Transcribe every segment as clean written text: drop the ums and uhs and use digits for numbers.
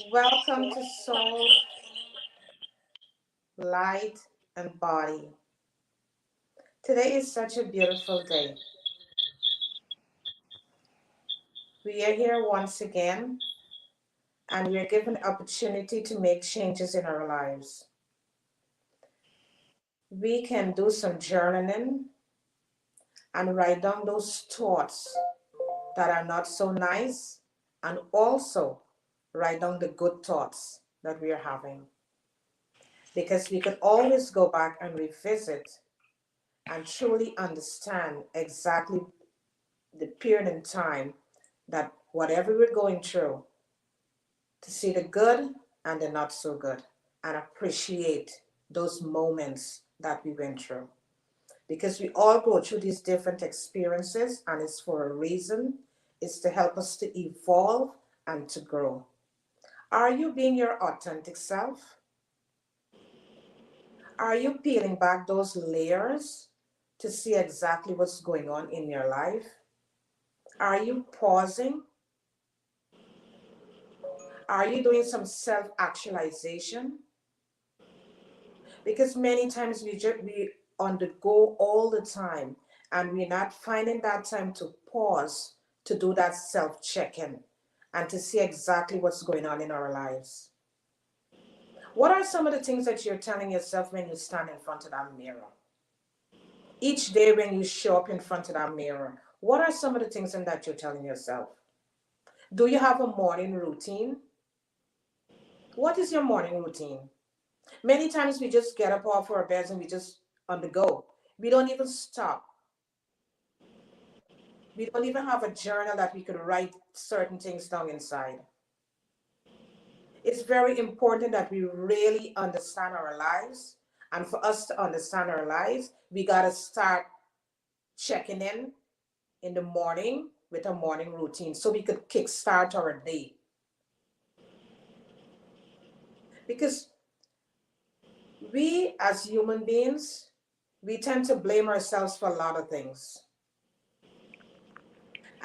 Welcome to Soul, Light, and Body. Today is such a beautiful day. We are here once again, and we are given the opportunity to make changes in our lives. We can do some journaling and write down those thoughts that are not so nice, and also write down the good thoughts that we are having. Because we could always go back and revisit and truly understand exactly the period in time that whatever we're going through, to see the good and the not so good and appreciate those moments that we went through. Because we all go through these different experiences and it's for a reason. It's to help us to evolve and to grow. Are you being your authentic self? Are you peeling back those layers to see exactly what's going on in your life? Are you pausing? Are you doing some self actualization? Because many times we undergo all the time and we're not finding that time to pause to do that self check-in and to see exactly what's going on in our lives. What are some of the things that you're telling yourself when you stand in front of that mirror? Each day when you show up in front of that mirror, what are some of the things that you're telling yourself? Do you have a morning routine? What is your morning routine? Many times we just get up off our beds and we just on the go. We don't even stop. We don't even have a journal that we could write certain things down inside. It's very important that we really understand our lives. And for us to understand our lives, we got to start checking in the morning with a morning routine so we could kickstart our day. Because we as human beings, we tend to blame ourselves for a lot of things.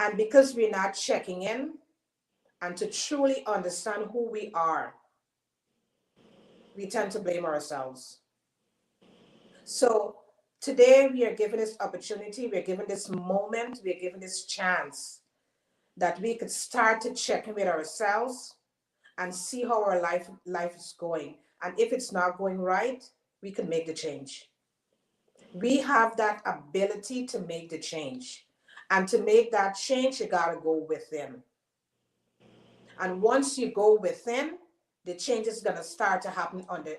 And because we're not checking in and to truly understand who we are, we tend to blame ourselves. So today we are given this opportunity, we're given this moment, we're given this chance that we could start to check in with ourselves and see how our life is going. And if it's not going right, we can make the change. We have that ability to make the change. And to make that change, you got to go within. And once you go within, the change is going to start to happen on the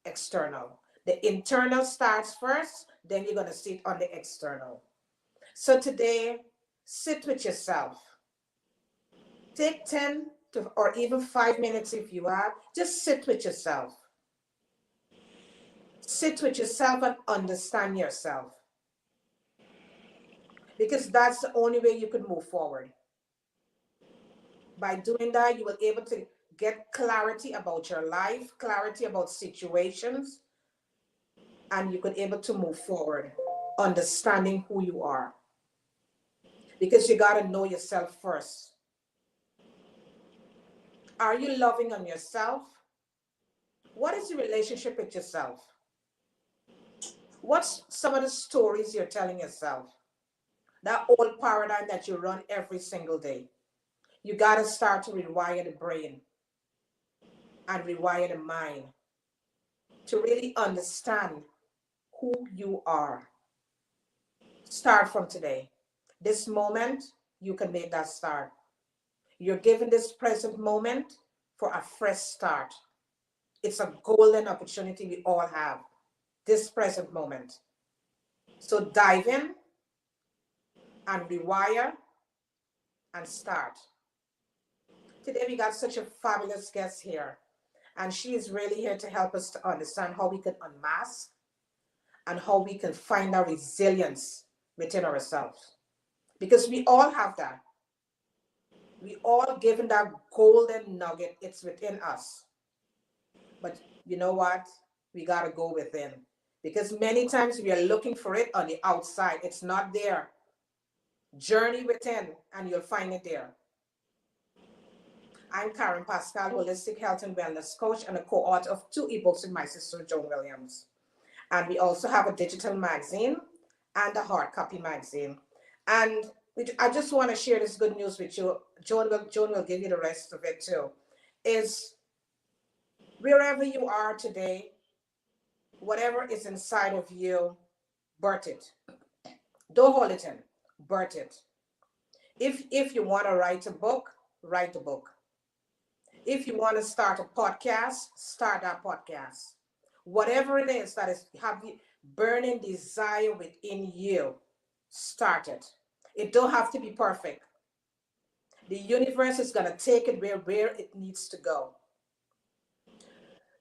external. The internal starts first, then you're going to sit on the external. So today, sit with yourself. Take 10 to, or even 5 minutes if you have, just sit with yourself. Sit with yourself and understand yourself. Because that's the only way you could move forward. By doing that, you will be able to get clarity about your life, clarity about situations, and you could able to move forward, understanding who you are. Because you got to know yourself first. Are you loving on yourself? What is your relationship with yourself? What's some of the stories you're telling yourself? That old paradigm that you run every single day. You got to start to rewire the brain and rewire the mind to really understand who you are. Start from today. This moment, you can make that start. You're given this present moment for a fresh start. It's a golden opportunity we all have, this present moment. So dive in and rewire and start. Today we got such a fabulous guest here, and she is really here to help us to understand how we can unmask and how we can find our resilience within ourselves. Because we all have that. We all given that golden nugget, it's within us. But you know what? We got to go within. Because many times we are looking for it on the outside. It's not there. Journey within and you'll find it there. I'm Karen Pascal, holistic health and wellness coach and a co-author of 2 ebooks with my sister Joan Williams. And we also have a digital magazine and a hard copy magazine. And I just want to share this good news with you. Joan will give you the rest of it too. Is wherever you are today, whatever is inside of you, birth it. Don't hold it in. Birth it. If you want to write a book, write a book. If you want to start a podcast, start that podcast. Whatever it is that is have you burning desire within you, start it. It don't have to be perfect. The universe is gonna take it where it needs to go.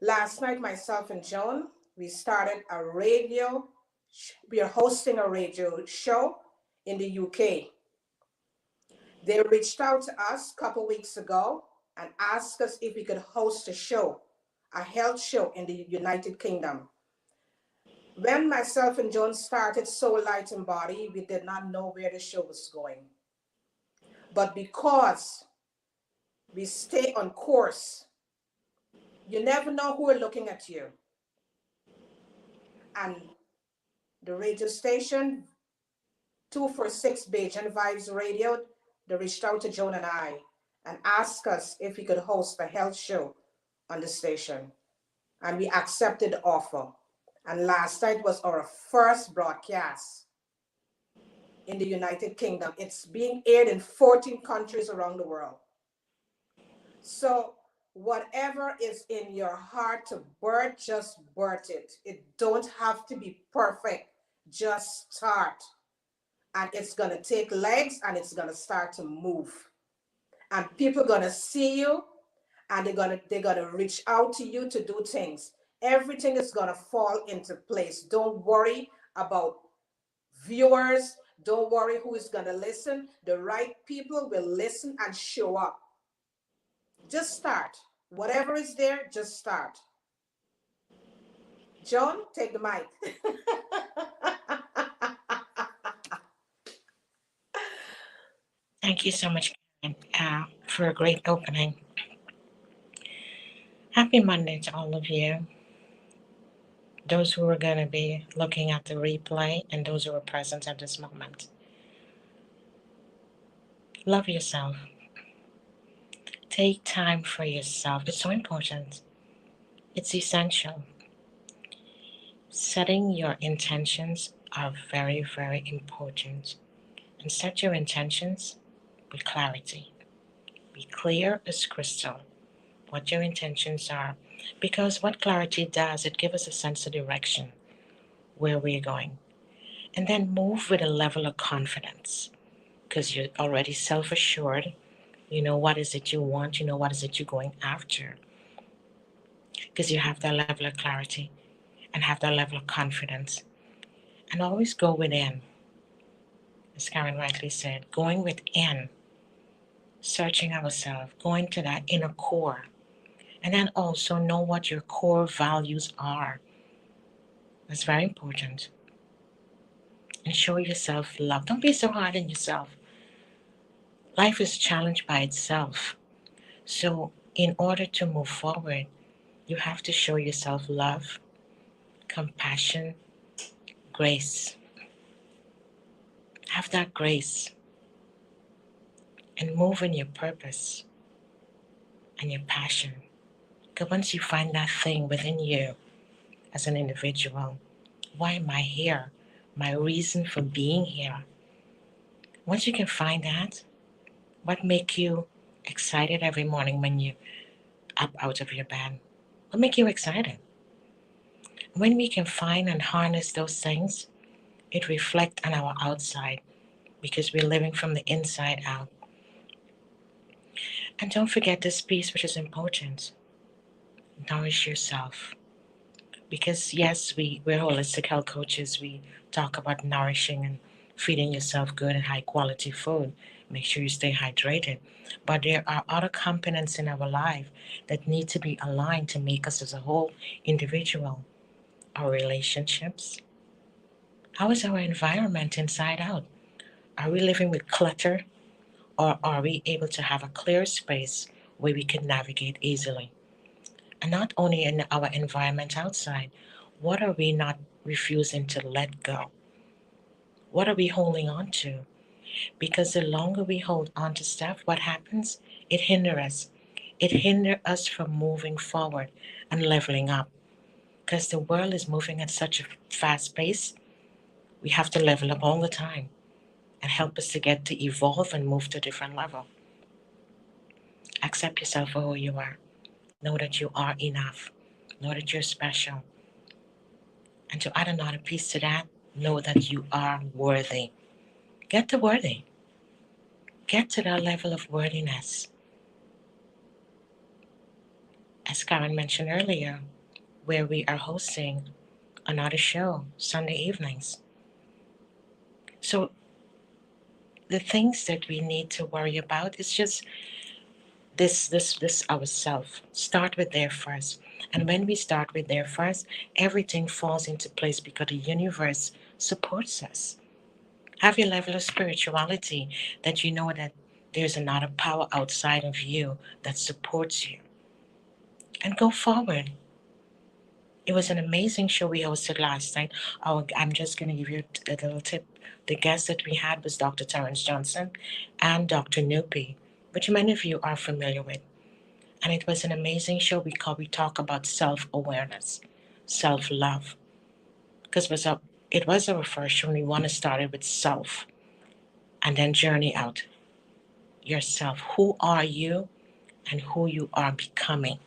Last night, myself and Joan, we started a radio. We are hosting a radio show in the UK. They reached out to us a couple weeks ago and asked us if we could host a show, a health show in the United Kingdom. When myself and Joan started Soul Light and Body, we did not know where the show was going. But because we stay on course, you never know who are looking at you. And the radio station, 246 Bajan Vibes Radio, they reached out to Joan and I and asked us if we could host a health show on the station. And we accepted the offer. And last night was our first broadcast in the United Kingdom. It's being aired in 14 countries around the world. So whatever is in your heart to birth, just birth it. It don't have to be perfect. Just start. And it's going to take legs and it's going to start to move. And people are going to see you and they're gonna reach out to you to do things. Everything is going to fall into place. Don't worry about viewers. Don't worry who is going to listen. The right people will listen and show up. Just start. Whatever is there, just start. Joan, take the mic. Thank you so much, Karen, for a great opening. Happy Monday to all of you. Those who are going to be looking at the replay and those who are present at this moment. Love yourself. Take time for yourself. It's so important. It's essential. Setting your intentions are very, very important. And set your intentions with clarity. Be clear as crystal what your intentions are. Because what clarity does, it gives us a sense of direction where we're going. And then move with a level of confidence because you're already self-assured. You know what is it you want. You know what is it you're going after because you have that level of clarity and have that level of confidence. And always go within, as Karen rightly said, going within, searching ourselves, going to that inner core. And then also know what your core values are. That's very important. And show yourself love. Don't be so hard on yourself. Life is challenged by itself. So in order to move forward, you have to show yourself love, compassion, grace. Have that grace and move in your purpose and your passion. Because once you find that thing within you as an individual, why am I here? My reason for being here. Once you can find that, what makes you excited every morning when you up out of your bed? What makes you excited? When we can find and harness those things, it reflects on our outside because we're living from the inside out. And don't forget this piece, which is important. Nourish yourself. Because yes, we're holistic health coaches. We talk about nourishing and feeding yourself good and high quality food. Make sure you stay hydrated. But there are other components in our life that need to be aligned to make us as a whole individual. Our relationships. How is our environment inside out? Are we living with clutter or are we able to have a clear space where we can navigate easily. And not only in our environment outside, what are we not refusing to let go? What are we holding on to? Because the longer we hold on to stuff, what happens? It hinders us. It hinders us from moving forward and leveling up. Because the world is moving at such a fast pace, we have to level up all the time and help us to get to evolve and move to a different level. Accept yourself for who you are. Know that you are enough. Know that you're special. And to add another piece to that, know that you are worthy. Get to worthy. Get to that level of worthiness. As Karen mentioned earlier, where we are hosting another show Sunday evenings. So the things that we need to worry about is just this ourself. Start with there first. And when we start with there first, everything falls into place because the universe supports us. Have your level of spirituality that you know that there's another power outside of you that supports you. And go forward. It was an amazing show we hosted last night. I'm just going to give you a little tip. The guest that we had was Dr. Terence Johnson and Dr. Nupi, which many of you are familiar with. And it was an amazing show because we talk about self-awareness, self-love. Because it was our first show, and we want to start it with self and then journey out yourself. Who are you and who you are becoming?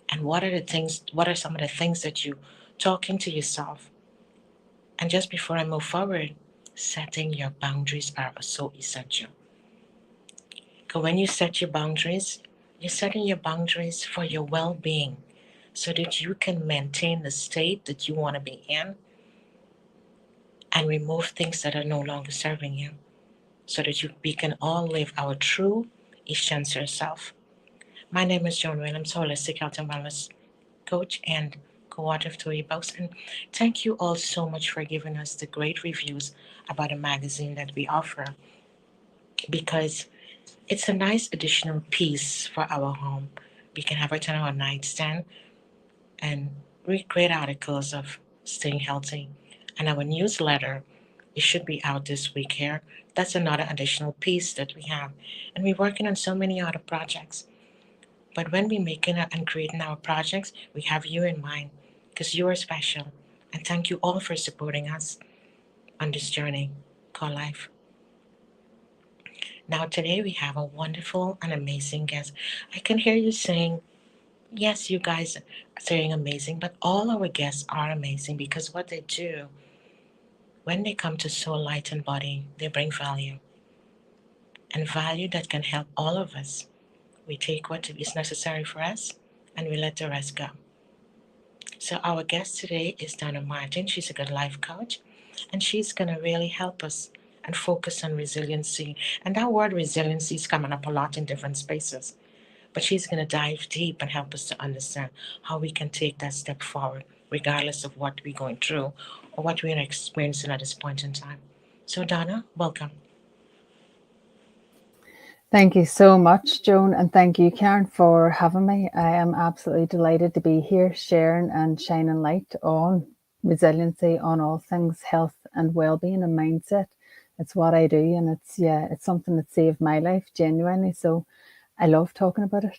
And what are some of the things that you talking to yourself? And just before I move forward, setting your boundaries are so essential. Because when you set your boundaries, you're setting your boundaries for your well being so that you can maintain the state that you want to be in and remove things that are no longer serving you so that we can all live our true essential self. My name is Joan Williams, holistic health and wellness coach and co-author of Three Books. And thank you all so much for giving us the great reviews about the magazine that we offer because it's a nice additional piece for our home. We can have it on our nightstand and read great articles of staying healthy. And our newsletter, it should be out this week here. That's another additional piece that we have. And we're working on so many other projects. But when we're making and creating our projects, we have you in mind because you are special. And thank you all for supporting us on this journey called life. Now, today we have a wonderful and amazing guest. I can hear you saying, yes, you guys are saying amazing, but all our guests are amazing because what they do, when they come to soul, light, and body, they bring value and value that can help all of us. We take what is necessary for us and we let the rest go. So our guest today is Donna Martin. She's a good life coach, and she's gonna really help us and focus on resiliency. And that word resiliency is coming up a lot in different spaces. But she's gonna dive deep and help us to understand how we can take that step forward, regardless of what we're going through or what we're experiencing at this point in time. So Donna, welcome. Thank you so much, Joan, and thank you, Karen, for having me. I am absolutely delighted to be here sharing and shining light on resiliency, on all things health and well-being and mindset. It's what I do, and it's something that saved my life genuinely. So I love talking about it.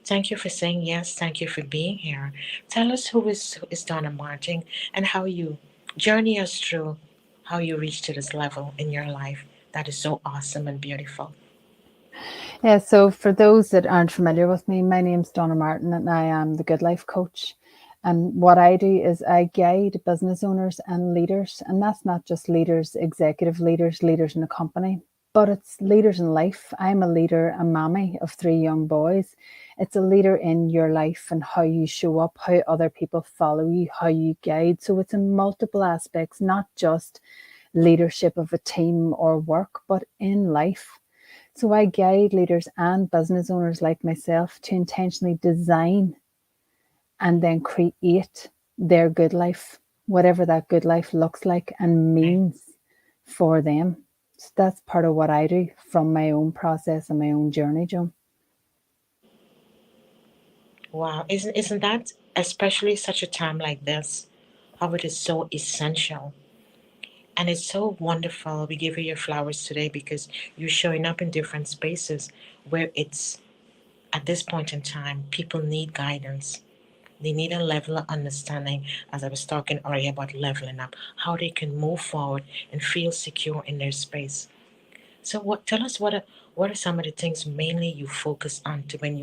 Thank you for saying yes. Thank you for being here. Tell us who is Donna Martin and how you journey us through how you reached to this level in your life that is so awesome and beautiful. Yeah, so for those that aren't familiar with me, my name's Donna Martin and I am the Good Life Coach. And what I do is I guide business owners and leaders, and that's not just leaders, executive leaders, leaders in a company, but it's leaders in life. I'm a leader, a mammy of 3 young boys. It's a leader in your life and how you show up, how other people follow you, how you guide. So it's in multiple aspects, not just leadership of a team or work, but in life. So I guide leaders and business owners like myself to intentionally design and then create their good life, whatever that good life looks like and Right? means for them. So that's part of what I do from my own process and my own journey, Joan. Wow, isn't that especially such a time like this, how it is so essential. And it's so wonderful. We give you your flowers today because you're showing up in different spaces where it's at this point in time, people need guidance. They need a level of understanding, as I was talking earlier about leveling up, how they can move forward and feel secure in their space. So, what? Tell us what are some of the things mainly you focus on to when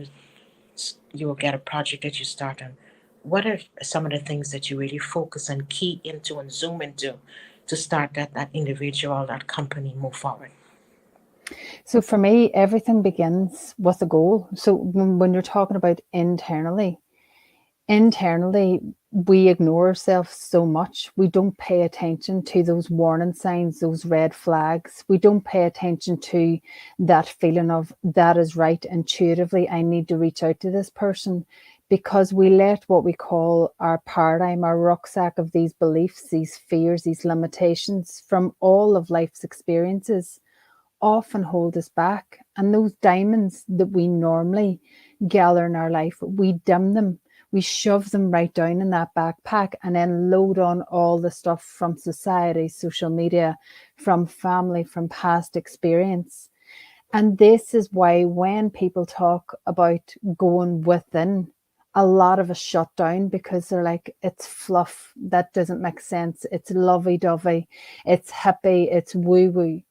you will get a project that you start on? What are some of the things that you really focus and key into and zoom into to start that individual, that company move forward? So for me, everything begins with a goal. So when you're talking about internally, we ignore ourselves so much. We don't pay attention to those warning signs, those red flags. We don't pay attention to that feeling of that is right intuitively. I need to reach out to this person, because we let what we call our paradigm, our rucksack of these beliefs, these fears, these limitations from all of life's experiences often hold us back. And those diamonds that we normally gather in our life, we dim them, we shove them right down in that backpack, and then load on all the stuff from society, social media, from family, from past experience. And this is why when people talk about going within, a lot of us shut down because they're like, it's fluff, that doesn't make sense, it's lovey dovey, it's hippie, it's woo woo.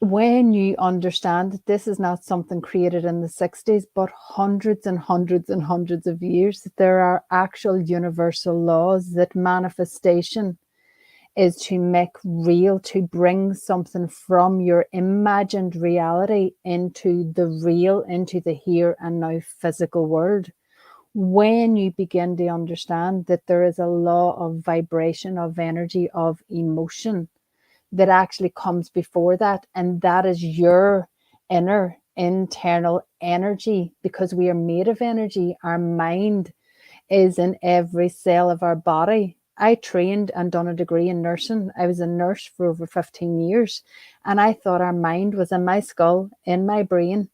When you understand that this is not something created in the 60s, but hundreds and hundreds and hundreds of years, that there are actual universal laws, that manifestation is to make real, to bring something from your imagined reality into the real, into the here and now physical world. When you begin to understand that there is a law of vibration, of energy, of emotion, that actually comes before that. And that is your inner internal energy, because we are made of energy. Our mind is in every cell of our body. I trained and done a degree in nursing. I was a nurse for over 15 years. And I thought our mind was in my skull, in my brain.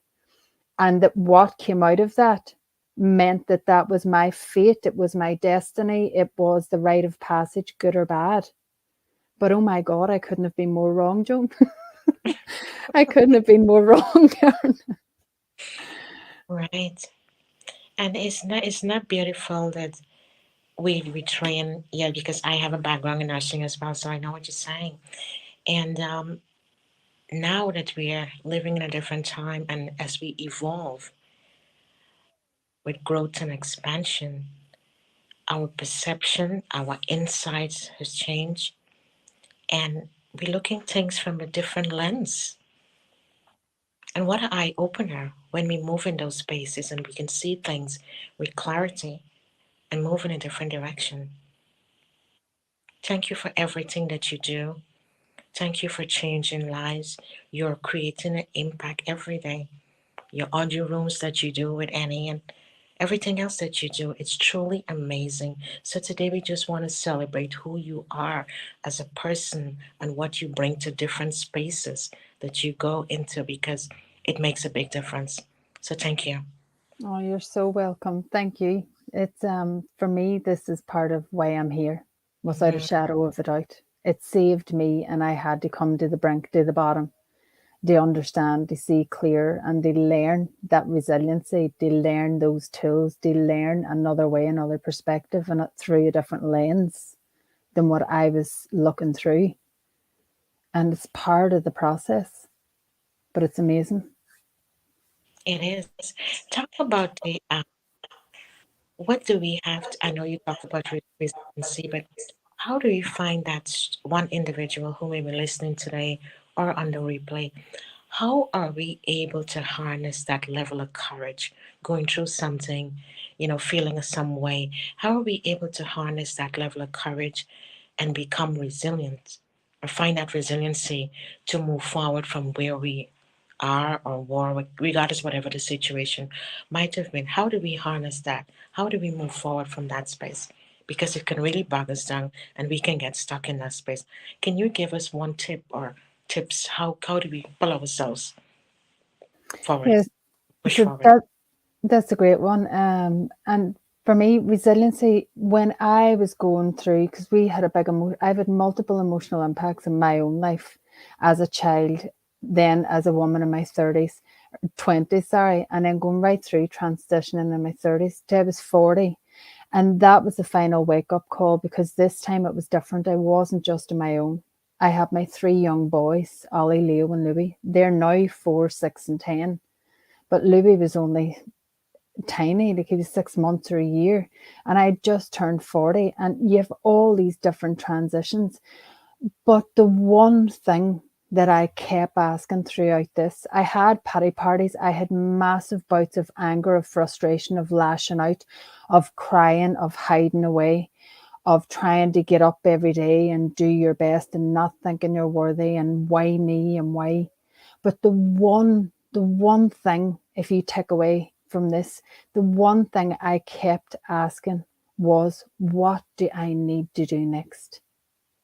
And that what came out of that meant that that was my fate. It was my destiny. It was the rite of passage, good or bad. But oh my God, I couldn't have been more wrong, Joan. I couldn't have been more wrong, Karen. Right. And it's not beautiful that we train, yeah, because I have a background in nursing as well, so I know what you're saying. And now that we are living in a different time, and as we evolve with growth and expansion, our perception, our insights has changed, and we're looking things from a different lens. And what an eye opener when we move in those spaces and we can see things with clarity and move in a different direction. Thank you for everything that you do. Thank you for changing lives. You're creating an impact every day. Your audio rooms that you do with Annie and everything else that you do, it's truly amazing. So today we just want to celebrate who you are as a person and what you bring to different spaces that you go into, because it makes a big difference. So thank you. Oh, you're so welcome. Thank you. It's for me, this is part of why I'm here, without a Mhm. shadow of a doubt. It saved me, and I had to come to the brink, to the bottom, to understand, to see clear, and to learn that resiliency, to learn those tools, to learn another way, another perspective, and it through a different lens than what I was looking through. And it's part of the process, but it's amazing. It is. Talk about the what do we have to, I know you talk about resiliency, but how do you find that one individual who may be listening today or on the replay, how are we able to harness that level of courage going through something, feeling some way? How are we able to harness that level of courage and become resilient or find that resiliency to move forward from where we are or were, regardless whatever the situation might have been? How do we harness that? How do we move forward from that space? Because it can really bog us down and we can get stuck in that space. Can you give us one tip or tips? How do we pull ourselves forward, Yes, push so forward? that's a great one. And for me, resiliency, when I was going through, because we had a I've had multiple emotional impacts in my own life as a child, then as a woman in my 30s, 20s, sorry, and then going right through transitioning in my 30s till I was 40. And that was the final wake up call, because this time it was different. I wasn't just on my own. I had my three young boys, Ollie, Leo, and Louis. They're now 4, 6, and 10. But Louis was only tiny, like he was 6 months or a year. And I just turned 40. And you have all these different transitions. But the one thing that I kept asking throughout this, I had pity parties, I had massive bouts of anger, of frustration, of lashing out, of crying, of hiding away, of trying to get up every day and do your best and not thinking you're worthy and why me and why. But the one thing, if you take away from this, the one thing I kept asking was, what do I need to do next?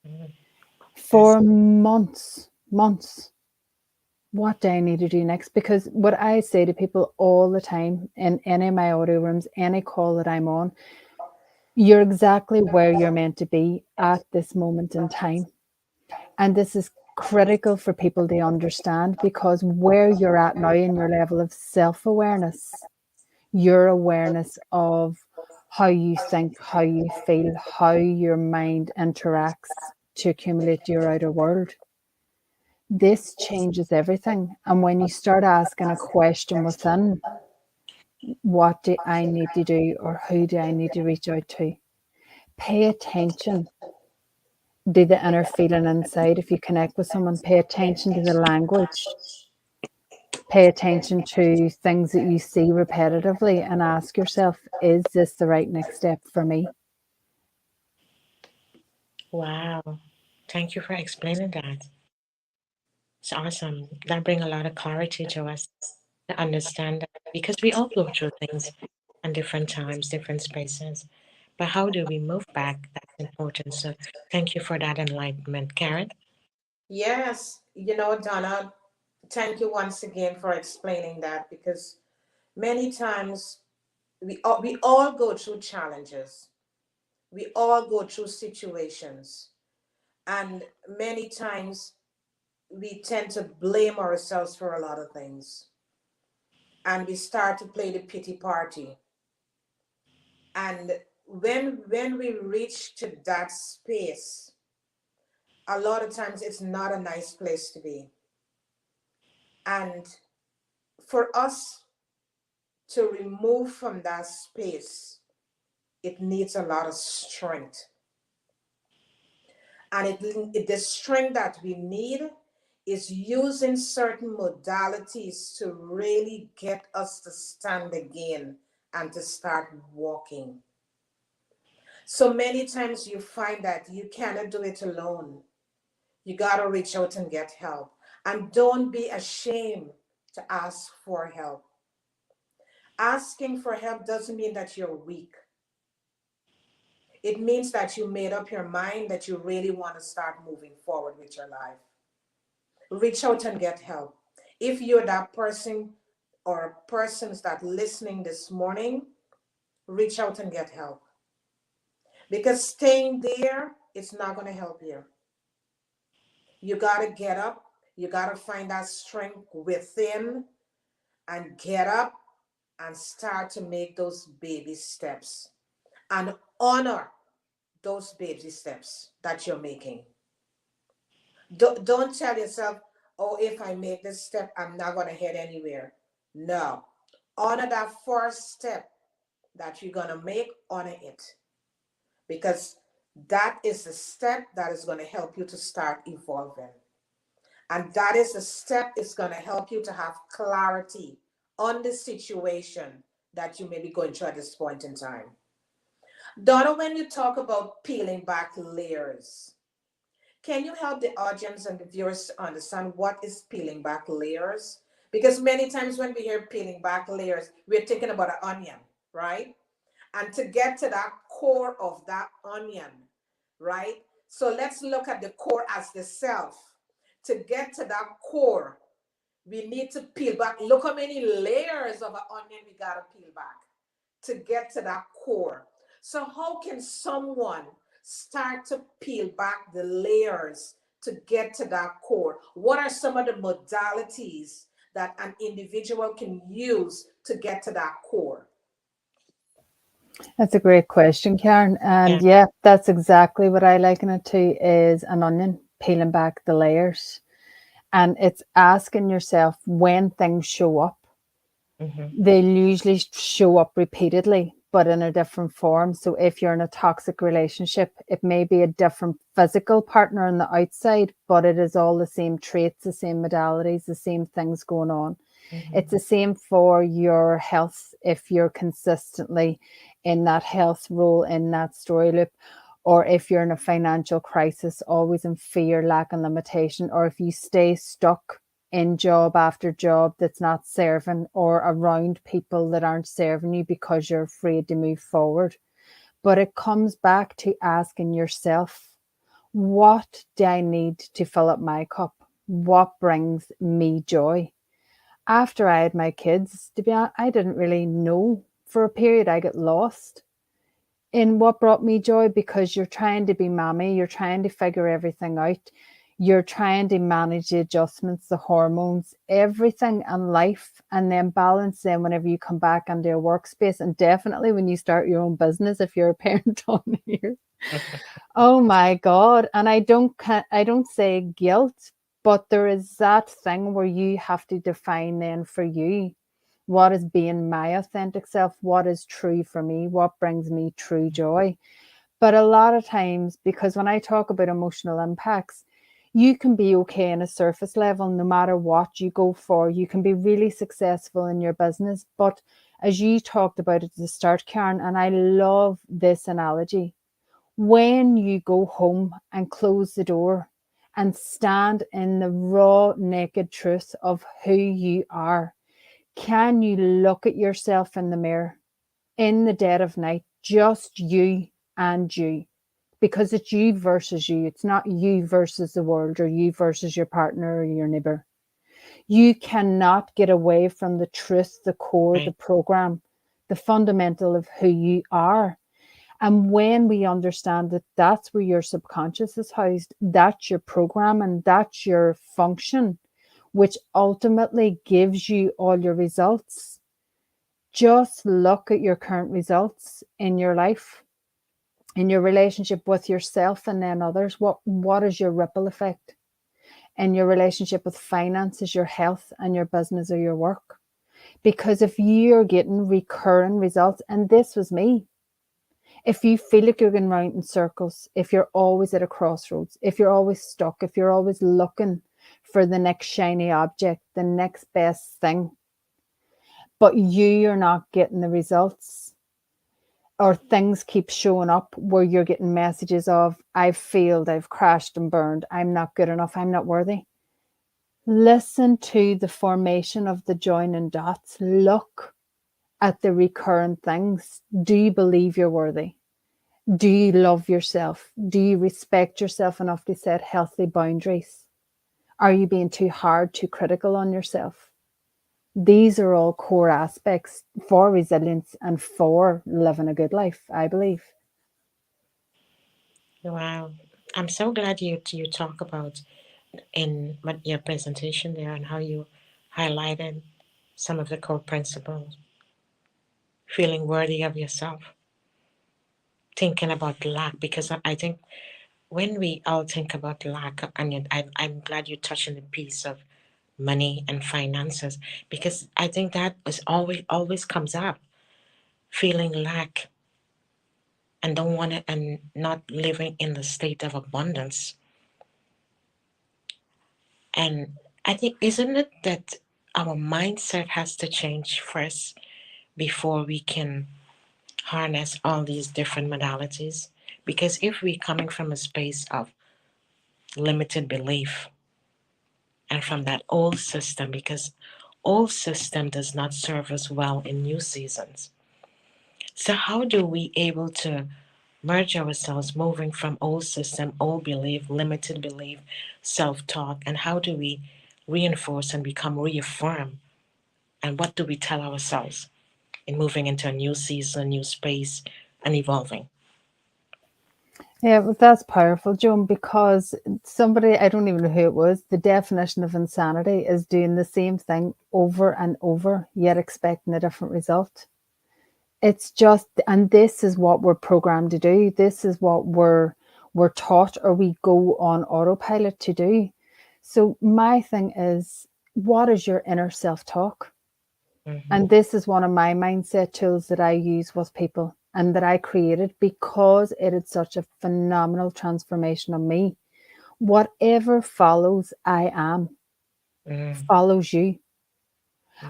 Mm, that's For months, what do I need to do next? Because what I say to people all the time in any of my audio rooms, any call that I'm on, you're exactly where you're meant to be at this moment in time. And this is critical for people to understand, because where you're at now in your level of self awareness, your awareness of how you think, how you feel, how your mind interacts to accumulate your outer world, this changes everything. And when you start asking a question within, what do I need to do, or who do I need to reach out to? Pay attention to the inner feeling inside. If you connect with someone, pay attention to the language, pay attention to things that you see repetitively, and ask yourself, is this the right next step for me? wow. Thank you for explaining that. It's awesome. That bring a lot of clarity to us to understand that, because we all go through things in different times, different spaces. But how do we move back? That's important. So thank you for that enlightenment, Karen. Yes, Donna, thank you once again for explaining that, because many times we all go through challenges. We all go through situations. And many times we tend to blame ourselves for a lot of things. And we start to play the pity party. And when we reach to that space, a lot of times it's not a nice place to be. And for us to remove from that space, it needs a lot of strength. And the strength that we need is using certain modalities to really get us to stand again and to start walking. So many times you find that you cannot do it alone. You got to reach out and get help. And don't be ashamed to ask for help. Asking for help doesn't mean that you're weak. It means that you made up your mind that you really want to start moving forward with your life. Reach out and get help. If you're that person or persons that listening this morning, reach out and get help. Because staying there, it's not going to help you. You got to get up. You got to find that strength within and get up and start to make those baby steps and honor those baby steps that you're making. Don't tell yourself, oh, if I make this step, I'm not going to head anywhere. No. Honor that first step that you're going to make, honor it. Because that is the step that is going to help you to start evolving. And that is the step is going to help you to have clarity on the situation that you may be going through at this point in time. Donna, when you talk about peeling back layers, can you help the audience and the viewers to understand what is peeling back layers? Because many times when we hear peeling back layers, we're thinking about an onion, right? And to get to that core of that onion, right? So let's look at the core as the self. To get to that core, we need to peel back. Look how many layers of an onion we got to peel back to get to that core. So, how can someone start to peel back the layers to get to that core? What are some of the modalities that an individual can use to get to that core? That's a great question, Karen. And Yeah. yeah, that's exactly what I liken it to is an onion, peeling back the layers. And it's asking yourself when things show up. Mm-hmm. They usually show up repeatedly, but in a different form. So if you're in a toxic relationship, it may be a different physical partner on the outside, but it is all the same traits, the same modalities, the same things going on. It's Mm-hmm. the same for your health if you're consistently in that health role, in that story loop, or if you're in a financial crisis, always in fear, lack, and limitation, or if you stay stuck in job after job that's not serving, or around people that aren't serving you because you're afraid to move forward. But it comes back to asking yourself, what do I need to fill up my cup? What brings me joy? After I had my kids, to be honest, I didn't really know. For a period, I got lost in what brought me joy because you're trying to be mommy, you're trying to figure everything out, you're trying to manage the adjustments, the hormones, everything in life, and then balance them whenever you come back into a workspace. And definitely when you start your own business, if you're a parent on here. Oh my God. And I don't say guilt, but there is that thing where you have to define then for you what is being my authentic self, what is true for me, what brings me true joy. But a lot of times, because when I talk about emotional impacts, you can be okay in a surface level no matter what you go for. You can be really successful in your business. But as you talked about at the start, Karen, and I love this analogy, when you go home and close the door and stand in the raw, naked truth of who you are, can you look at yourself in the mirror in the dead of night, just you and you? Because it's you versus you. It's not you versus the world or you versus your partner or your neighbor. You cannot get away from the truth, the core, the Right. program, the fundamental of who you are. And when we understand that that's where your subconscious is housed, that's your program and that's your function, which ultimately gives you all your results. Just look at your current results in your life, in your relationship with yourself and then others. What is your ripple effect in your relationship with finances, your health, and your business or your work? Because if you're getting recurring results, and this was me, if you feel like you're going round in circles, if you're always at a crossroads, if you're always stuck, if you're always looking for the next shiny object, the next best thing, but you're not getting the results, or things keep showing up where you're getting messages of, I've failed, I've crashed and burned, I'm not good enough, I'm not worthy. Listen to the formation of the joining dots. Look at the recurrent things. Do you believe you're worthy? Do you love yourself? Do you respect yourself enough to set healthy boundaries? Are you being too hard, too critical on yourself? These are all core aspects for resilience and for living a good life, I believe. Wow. I'm so glad you talk about in what your presentation there and how you highlighted some of the core principles, feeling worthy of yourself, thinking about lack, because I think when we all think about lack, and I'm glad you touched on the piece of money and finances, because I think that is always comes up, feeling lack and don't want to, and not living in the state of abundance. And I think, isn't it that our mindset has to change first before we can harness all these different modalities? Because if we're coming from a space of limited belief and from that old system, because old system does not serve us well in new seasons. So how do we able to merge ourselves, moving from old system, old belief, limited belief, self-talk, and how do we reinforce and become reaffirmed? And what do we tell ourselves in moving into a new season, new space, and evolving? Yeah, but that's powerful, Joan, because somebody, I don't even know who it was, the definition of insanity is doing the same thing over and over, yet expecting a different result. It's just, and this is what we're programmed to do. This is what we're taught, or we go on autopilot to do. So my thing is, what is your inner self-talk? Mm-hmm. And this is one of my mindset tools that I use with people and that I created because it had such a phenomenal transformation on me. Whatever follows I am Mm, follows you.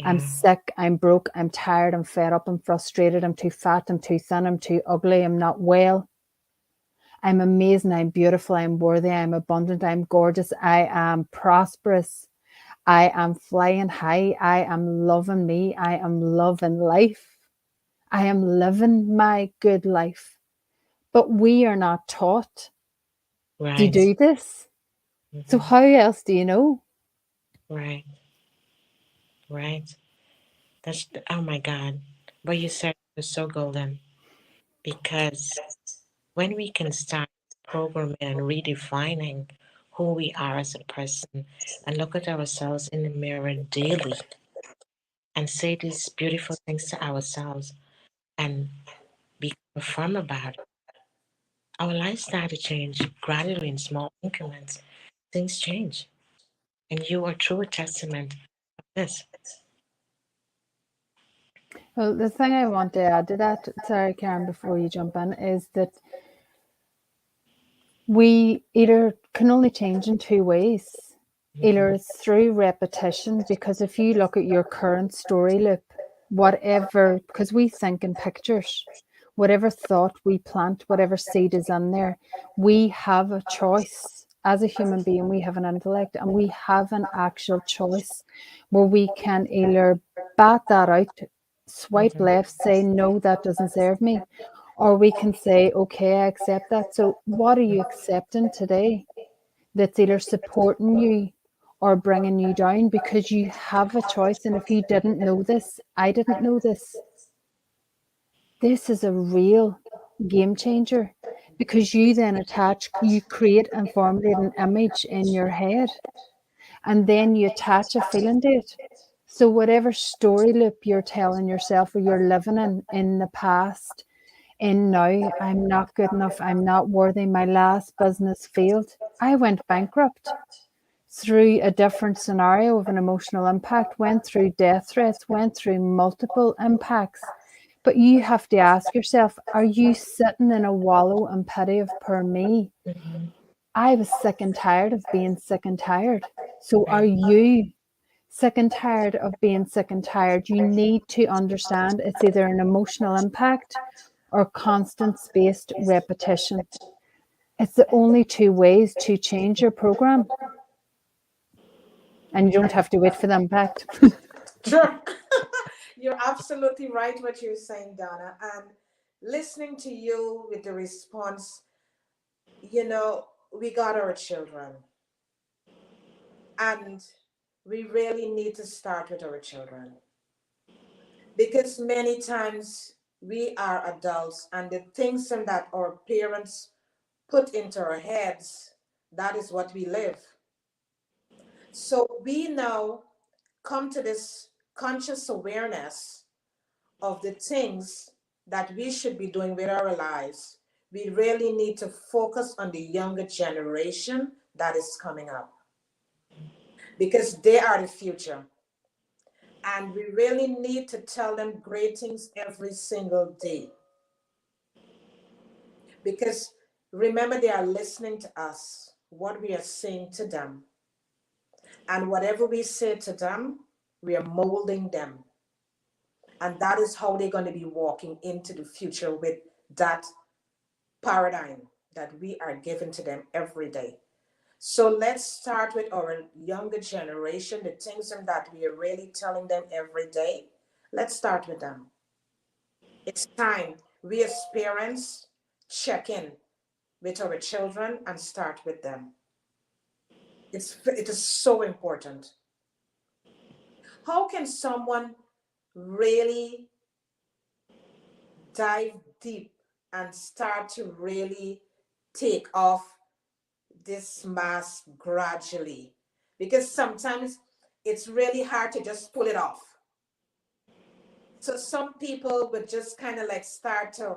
I'm yeah, sick, I'm broke, I'm tired, I'm fed up, I'm frustrated, I'm too fat, I'm too thin, I'm too ugly, I'm not well. I'm amazing, I'm beautiful, I'm worthy, I'm abundant, I'm gorgeous, I am prosperous, I am flying high, I am loving me, I am loving life, I am living my good life. But we are not taught to right. do this. So, Mm-hmm. how else do you know? Right, right. Oh my God. What you said was so golden because when we can start programming and redefining who we are as a person and look at ourselves in the mirror daily and say these beautiful things to ourselves and be firm about it, our lives start to change gradually in small increments. Things change. And you are true a testament of this. Well, the thing I want to add to that, sorry, Karen, before you jump in, is that we either can only change in two ways. Either Mm-hmm. it's through repetition, because if you look at your current story loop, whatever, because we think in pictures, whatever thought we plant, whatever seed is in there, we have a choice. As a human being, we have an intellect and we have an actual choice where we can either bat that out, swipe Mm-hmm. left, say, no, that doesn't serve me, or we can say, okay, I accept that. So, what are you accepting today that's either supporting you or bringing you down? Because you have a choice. And if you didn't know this, I didn't know this. This is a real game changer because you then attach, you create and formulate an image in your head and then you attach a feeling to it. So, whatever story loop you're telling yourself or you're living in the past, in now, I'm not good enough, I'm not worthy, my last business failed, I went bankrupt through a different scenario of an emotional impact, went through death threats, went through multiple impacts. But you have to ask yourself, are you sitting in a wallow and pity of poor me? Mm-hmm. I was sick and tired of being sick and tired. So are Right. you sick and tired of being sick and tired? You need to understand it's either an emotional impact or constant spaced repetition. It's the only two ways to change your program. And you don't have to wait for the impact. Sure. You're absolutely right what you're saying, Donna. And listening to you with the response, we got our children. And we really need to start with our children. Because many times we are adults and the things that our parents put into our heads, that is what we live. So we now come to this conscious awareness of the things that we should be doing with our lives. We really need to focus on the younger generation that is coming up because they are the future. And we really need to tell them great things every single day because remember, they are listening to us, what we are saying to them. And whatever we say to them, we are molding them. And that is how they're going to be walking into the future with that paradigm that we are giving to them every day. So let's start with our younger generation, the things that we are really telling them every day. Let's start with them. It's time we as parents check in with our children and start with them. It is so important. How can someone really dive deep and start to really take off this mask gradually? Because sometimes it's really hard to just pull it off. So some people would just kind of like start to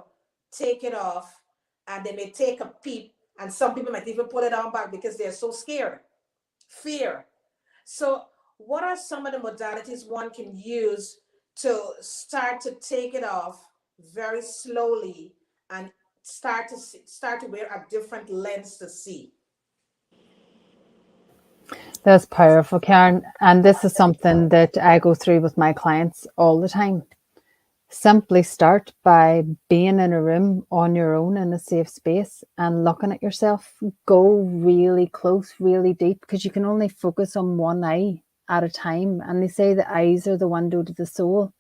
take it off, and they may take a peep, and some people might even pull it on back because they're so scared. Fear. So, what are some of the modalities one can use to start to take it off very slowly and start to wear a different lens to see? That's powerful, Karen. And this is something that I go through with my clients all the time. Simply start by being in a room on your own in a safe space and looking at yourself. Go really close, really deep, because you can only focus on one eye at a time. And they say the eyes are the window to the soul.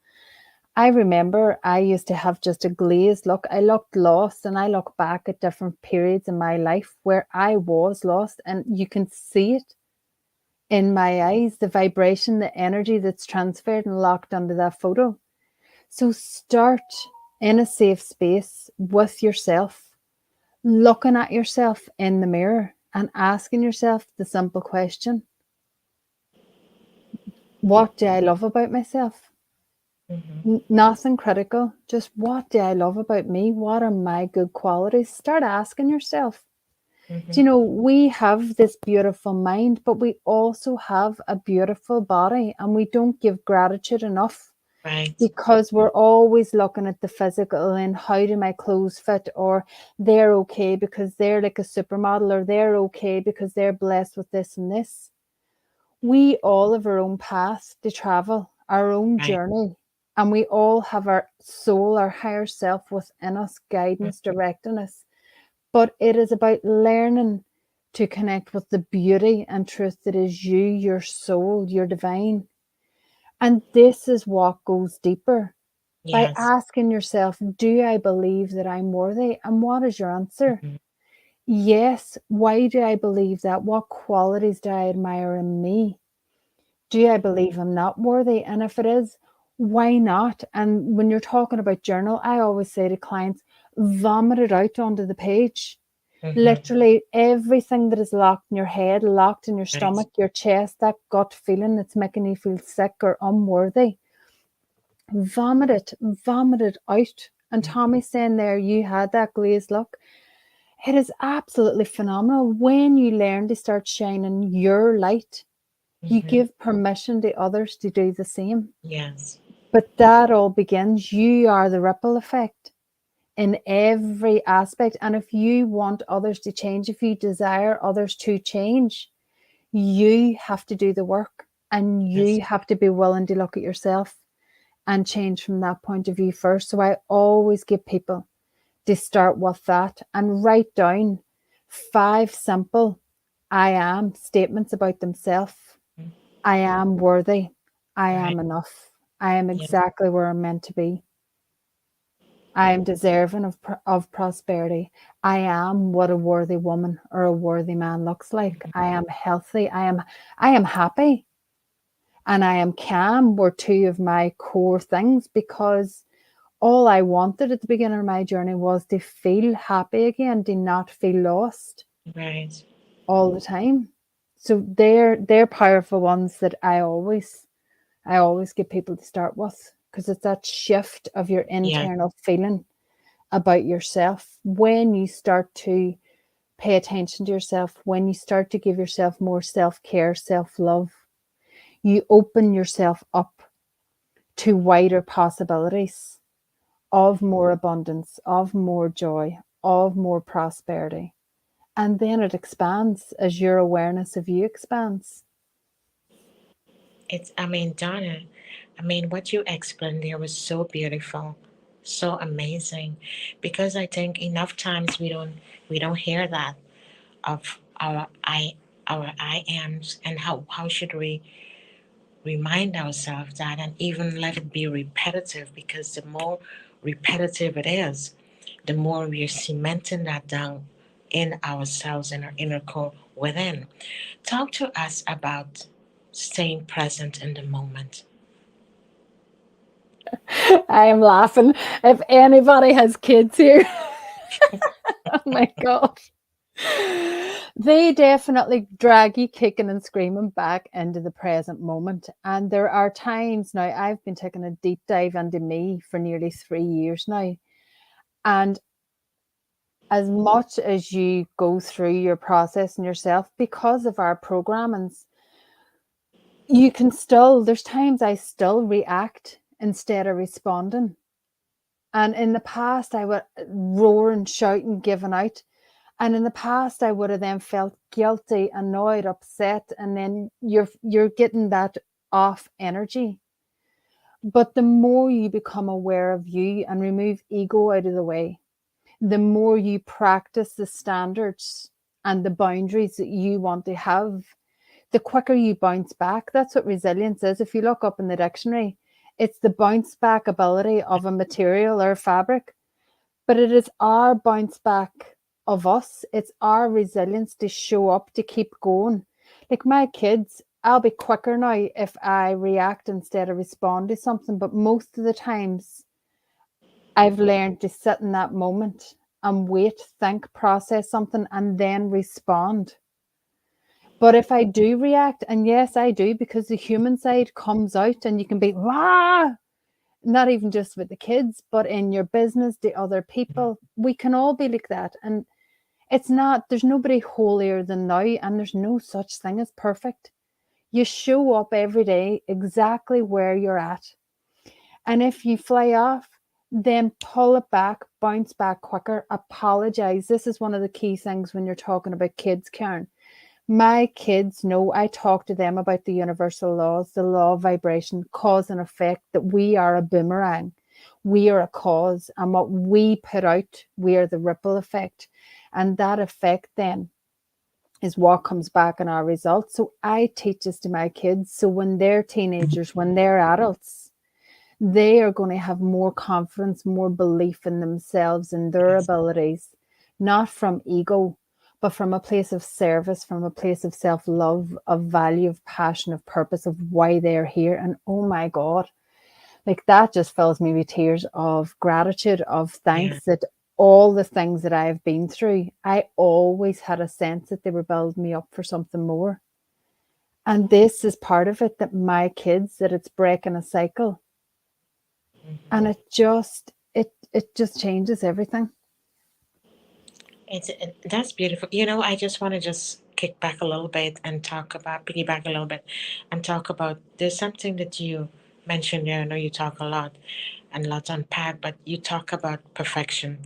I remember I used to have just a glazed look. I looked lost, and I look back at different periods in my life where I was lost, and you can see it in my eyes, the vibration, the energy that's transferred and locked under that photo. So start in a safe space with yourself, looking at yourself in the mirror and asking yourself the simple question: what do I love about myself? Nothing critical, just what do I love about me? What are my good qualities? Start asking yourself. Do you know, we have this beautiful mind, but we also have a beautiful body, and we don't give gratitude enough Right. because we're always looking at the physical and how do my clothes fit, or they're okay because they're like a supermodel, or they're okay because they're blessed with this and this. We all have our own path to travel, our own Right. journey, and we all have our soul, our higher self within us, guiding us, directing us. But it is about learning to connect with the beauty and truth that is you, your soul, your divine. And this is what goes deeper by Yes. asking yourself, do I believe that I'm worthy? And what is your answer? Mhm. Yes. Why do I believe that? What qualities do I admire in me? Do I believe I'm not worthy? And if it is, why not? And when you're talking about journal, I always say to clients, vomit it out onto the page. Mhm. Literally everything that is locked in your head, locked in your Right. stomach, your chest, that gut feeling that's making you feel sick or unworthy, vomit it out. And Tommy's saying there, you had that glazed look. It is absolutely phenomenal when you learn to start shining your light. You Mhm. give permission to others to do the same. Yes. But that all begins, you are the ripple effect in every aspect. And if you want others to change, if you desire others to change, you have to do the work, and Yes. you have to be willing to look at yourself and change from that point of view first. So I always give people to start with that and write down 5 simple I am statements about themselves. Mhm. I am worthy. I Right. am enough. I am Yes. exactly where I'm meant to be. I am deserving of prosperity. I am what a worthy woman or a worthy man looks like. I am healthy. I am happy, and I am calm were two of my core things, because all I wanted at the beginning of my journey was to feel happy again, to not feel lost Right. all the time. So they're powerful ones that I always get people to start with, because it's that shift of your Yes. internal feeling about yourself. When you start to pay attention to yourself, when you start to give yourself more self-care, self-love, you open yourself up to wider possibilities of more abundance, of more joy, of more prosperity. And then it expands as your awareness of you expands. It's, I mean, Donna, I mean, what you explained there was so beautiful, so amazing, because I think enough times we don't hear that of our I ams, and how should we remind ourselves that, and even let it be repetitive, because the more repetitive it is, the more we are cementing that down in ourselves and our inner core within. Talk to us about staying present in the moment. I am laughing. If anybody has kids here, oh my God. They definitely drag you kicking and screaming back into the present moment. And there are times now, I've been taking a deep dive into me for nearly 3 years now. And as much as you go through your process and yourself, because of our programmings, you can still, there's times I still react instead of responding. And in the past, I would roar and shout and giving out. And in the past, I would have then felt guilty, annoyed, upset, and then you're getting that off energy. But the more you become aware of you and remove ego out of the way, the more you practice the standards and the boundaries that you want to have, the quicker you bounce back. That's what resilience is. If you look up in the dictionary, it's the bounce back ability of a material or fabric, but it is our bounce back of us. It's our resilience to show up, to keep going. Like my kids, I'll be quicker now if I react instead of respond to something, but most of the times I've learned to sit in that moment and wait, think, process something, and then respond. But if I do react, and yes, I do, because the human side comes out and you can be, ah, not even just with the kids, but in your business, the other people, we can all be like that. And it's not, there's nobody holier than thou, and there's no such thing as perfect. You show up every day exactly where you're at. And if you fly off, then pull it back, bounce back quicker, apologize. This is one of the key things when you're talking about kids, Karen. My kids know, I talk to them about the universal laws, the law of vibration, cause and effect, that we are a boomerang. We are a cause, and what we put out, we are the ripple effect. And that effect then is what comes back in our results. So I teach this to my kids. So when they're teenagers, when they're adults, they are going to have more confidence, more belief in themselves and their Yes. abilities, not from ego, but from a place of service, from a place of self-love, of value, of passion, of purpose, of why they're here. And oh my God, like that just fills me with tears of gratitude, of Yeah. thanks that all the things that I've been through, I always had a sense that they were building me up for something more. And this is part of it, that my kids, that it's breaking a cycle. And it just changes everything. That's beautiful. You know, I just want to just kick back a little bit and talk about piggyback a little bit and talk about there's something that you mentioned there. I know you talk a lot and lots unpack, but you talk about perfection.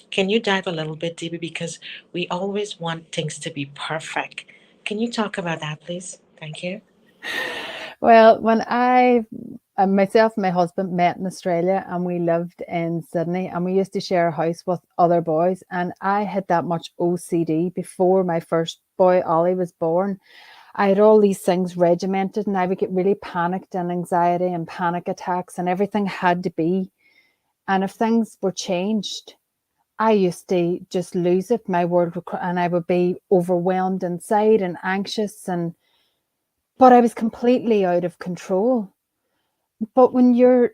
Can you dive a little bit deeper because we always want things to be perfect? Can you talk about that, please? Thank you. Well, when I myself and my husband met in Australia, and we lived in Sydney, and we used to share a house with other boys, and I had that much OCD before my first boy Ollie was born. I had all these things regimented, and I would get really panicked and anxiety and panic attacks, and everything had to be. And if things were changed, I used to just lose it. My world would, and I would be overwhelmed inside and anxious, and but I was completely out of control. But when you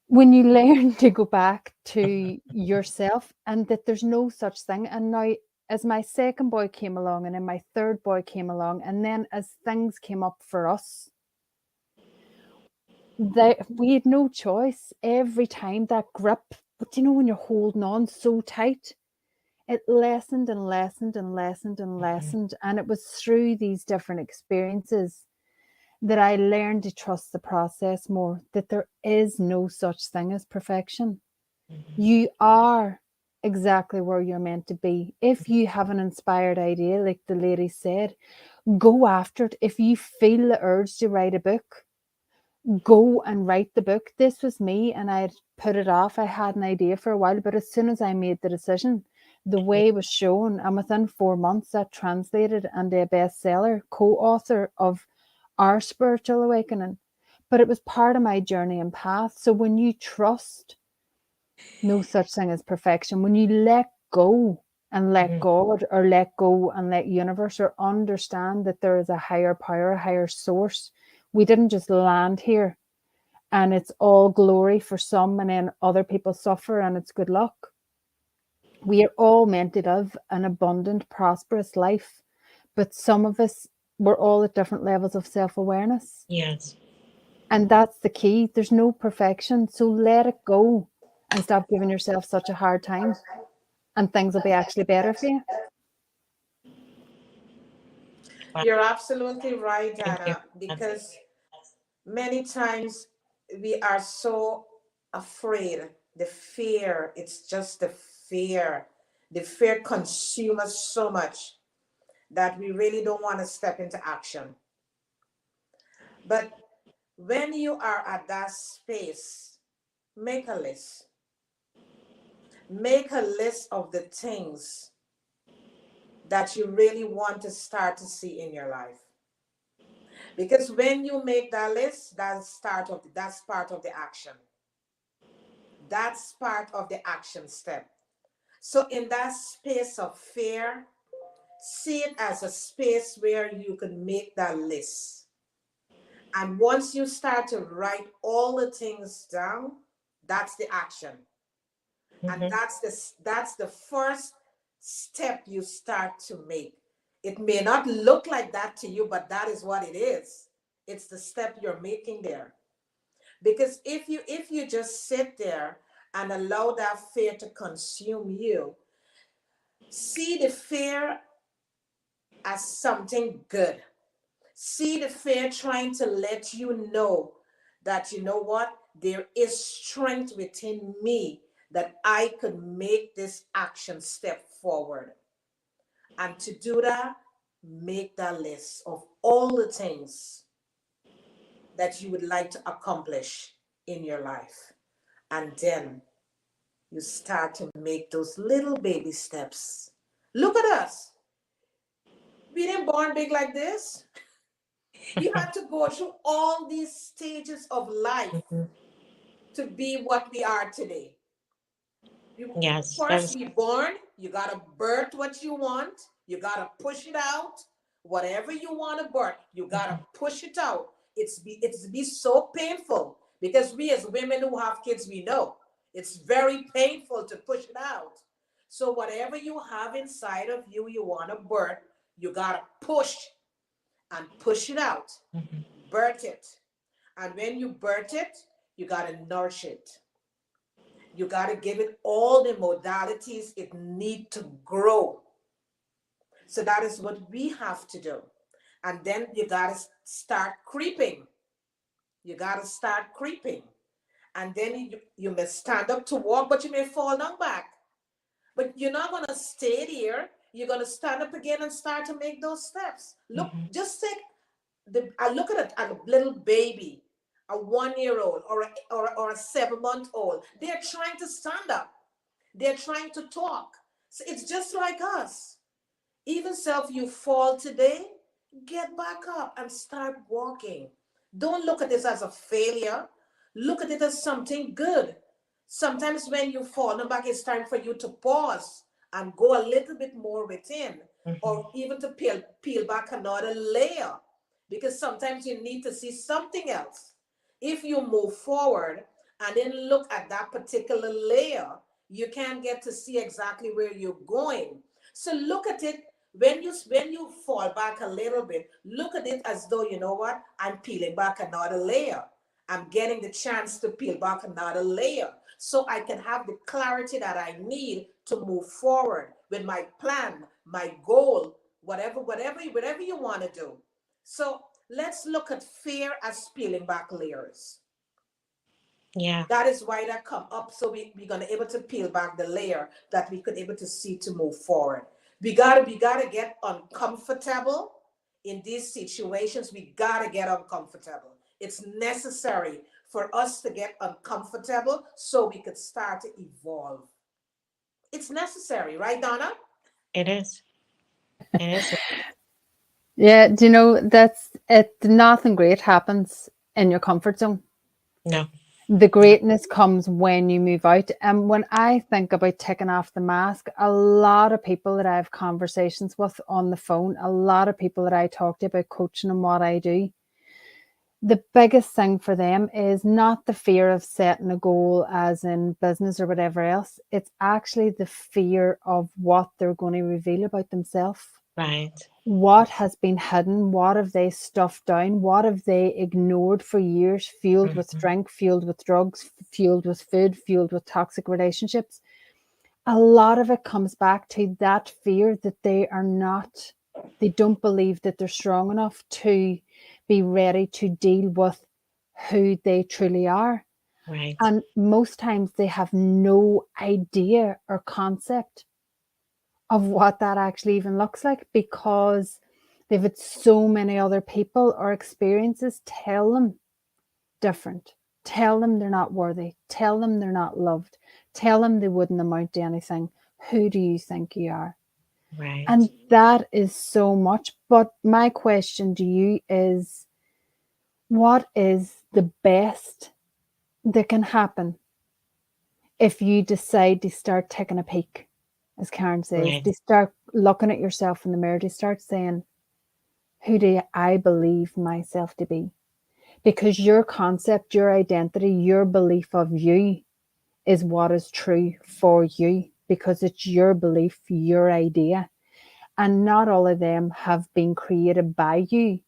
learn to go back to yourself, and that there's no such thing, and now as my second boy came along, and then my third boy came along, and then as things came up for us, that we had no choice. Every time that grip, but you know, when you're holding on so tight, it lessened and lessened and lessened and Mhm, lessened. And it was through these different experiences that I learned to trust the process more, that there is no such thing as perfection. mhm. You are exactly where you're meant to be. If you have an inspired idea, like the lady said, go after it. If you feel the urge to write a book, go and write the book. This was me, and I had put it off. I had an idea for a while, but as soon as I made the decision, the Yeah. way was shown, and within 4 months, that translated into a bestseller, co-author of Our Spiritual Awakening. But it was part of my journey and path. So when you trust No such thing as perfection. When you let go and let Mhm. God, or let go and let universe, or understand that there is a higher power, a higher source. We didn't just land here and it's all glory for some and then other people suffer and it's good luck. We are all meant to live an abundant, prosperous life, but some of us, we're all at different levels of self-awareness. Yes. And that's the key. There's no perfection. So let it go and stop giving yourself such a hard time, and things will be actually better for you. Wow. You're absolutely right, Thank you Donna, for that. because many times we are so afraid. The fear, it's just the fear. The fear consumes us so much that we really don't want to step into action. But when you are at that space, make a list. Make a list of the things that you really want to start to see in your life. Because when you make that list, that's part of the action. That's part of the action step. So in that space of fear, see it as a space where you can make that list. And once you start to write all the things down, that's the action. And Hmm. that's the first step you start to make. It may not look like that to you, but that is what it is. It's the step you're making there. Because if you just sit there and allow that fear to consume you, see the fear as something good. See the fear trying to let you know that, you know what, there is strength within me that I could make this action step forward. And to do that, make that list of all the things that you would like to accomplish in your life. And then you start to make those little baby steps. Look at us. We didn't born big like this. We had to go through all these stages of life Hmm. to be what we are today. You, Yes, that first, is. be born, you gotta birth what you want, you gotta push it out. Whatever you want to birth, you gotta Mhm. push it out. It's be so painful because we as women who have kids, we know it's very painful to push it out. So whatever you have inside of you, you want to birth, you gotta push and push it out, Mhm. birth it. And when you birth it, you got to nourish it. You got to give it all the modalities it need to grow. So that is what we have to do. And then you got to start creeping. You got to start creeping. And then you may stand up to walk, but you may fall down back. But you're not going to stay there. You're going to stand up again and start to make those steps. Look, Mhm. just take I look at a little baby, a 1 year old or a 7 month old. They're trying to stand up. They're trying to talk. So it's just like us. Even so, if you fall today, get back up and start walking. Don't look at this as a failure. Look at it as something good. Sometimes when you fall back, it's time for you to pause and go a little bit more within, Mhm. or even to peel back another layer, because sometimes you need to see something else. If you move forward and then look at that particular layer, you can't get to see exactly where you're going. So look at it when you fall back a little bit, look at it as though, you know what, I'm peeling back another layer. I'm getting the chance to peel back another layer so I can have the clarity that I need to move forward with my plan, my goal, whatever you want to do. So let's look at fear as peeling back layers. Yeah, That is why that come up, so we're gonna able to peel back the layer that we could able to see to move forward. We gotta get uncomfortable in these situations. We gotta get uncomfortable. It's necessary for us to get uncomfortable so we could start to evolve. It's necessary, right, Donna? it is. It is. Yeah, do you know that's it? Nothing great happens in your comfort zone. No. The greatness comes when you move out. And when I think about taking off the mask, a lot of people that I have conversations with on the phone, a lot of people that I talk to about coaching and what I do, the biggest thing for them is not the fear of setting a goal as in business or whatever else. It's actually the fear of what they're going to reveal about themselves. Right. What has been hidden? What have they stuffed down? What have they ignored for years, fueled with drink, fueled with drugs, fueled with food, fueled with toxic relationships? A lot of it comes back to that fear that they don't believe that they're strong enough to be ready to deal with who they truly are. Right. And most times they have no idea or concept of what that actually even looks like, because they've had so many other people or experiences tell them different, tell them they're not worthy, tell them they're not loved, tell them they wouldn't amount to anything. Who do you think you are? Right. And that is so much. But my question to you is, what is the best that can happen if you decide to start taking a peek, as Karen says, Right. to start looking at yourself in the mirror, to start saying, who do I believe myself to be? Because your concept, your identity, your belief of you is what is true for you, because it's your belief, your idea. And not all of them have been created by you,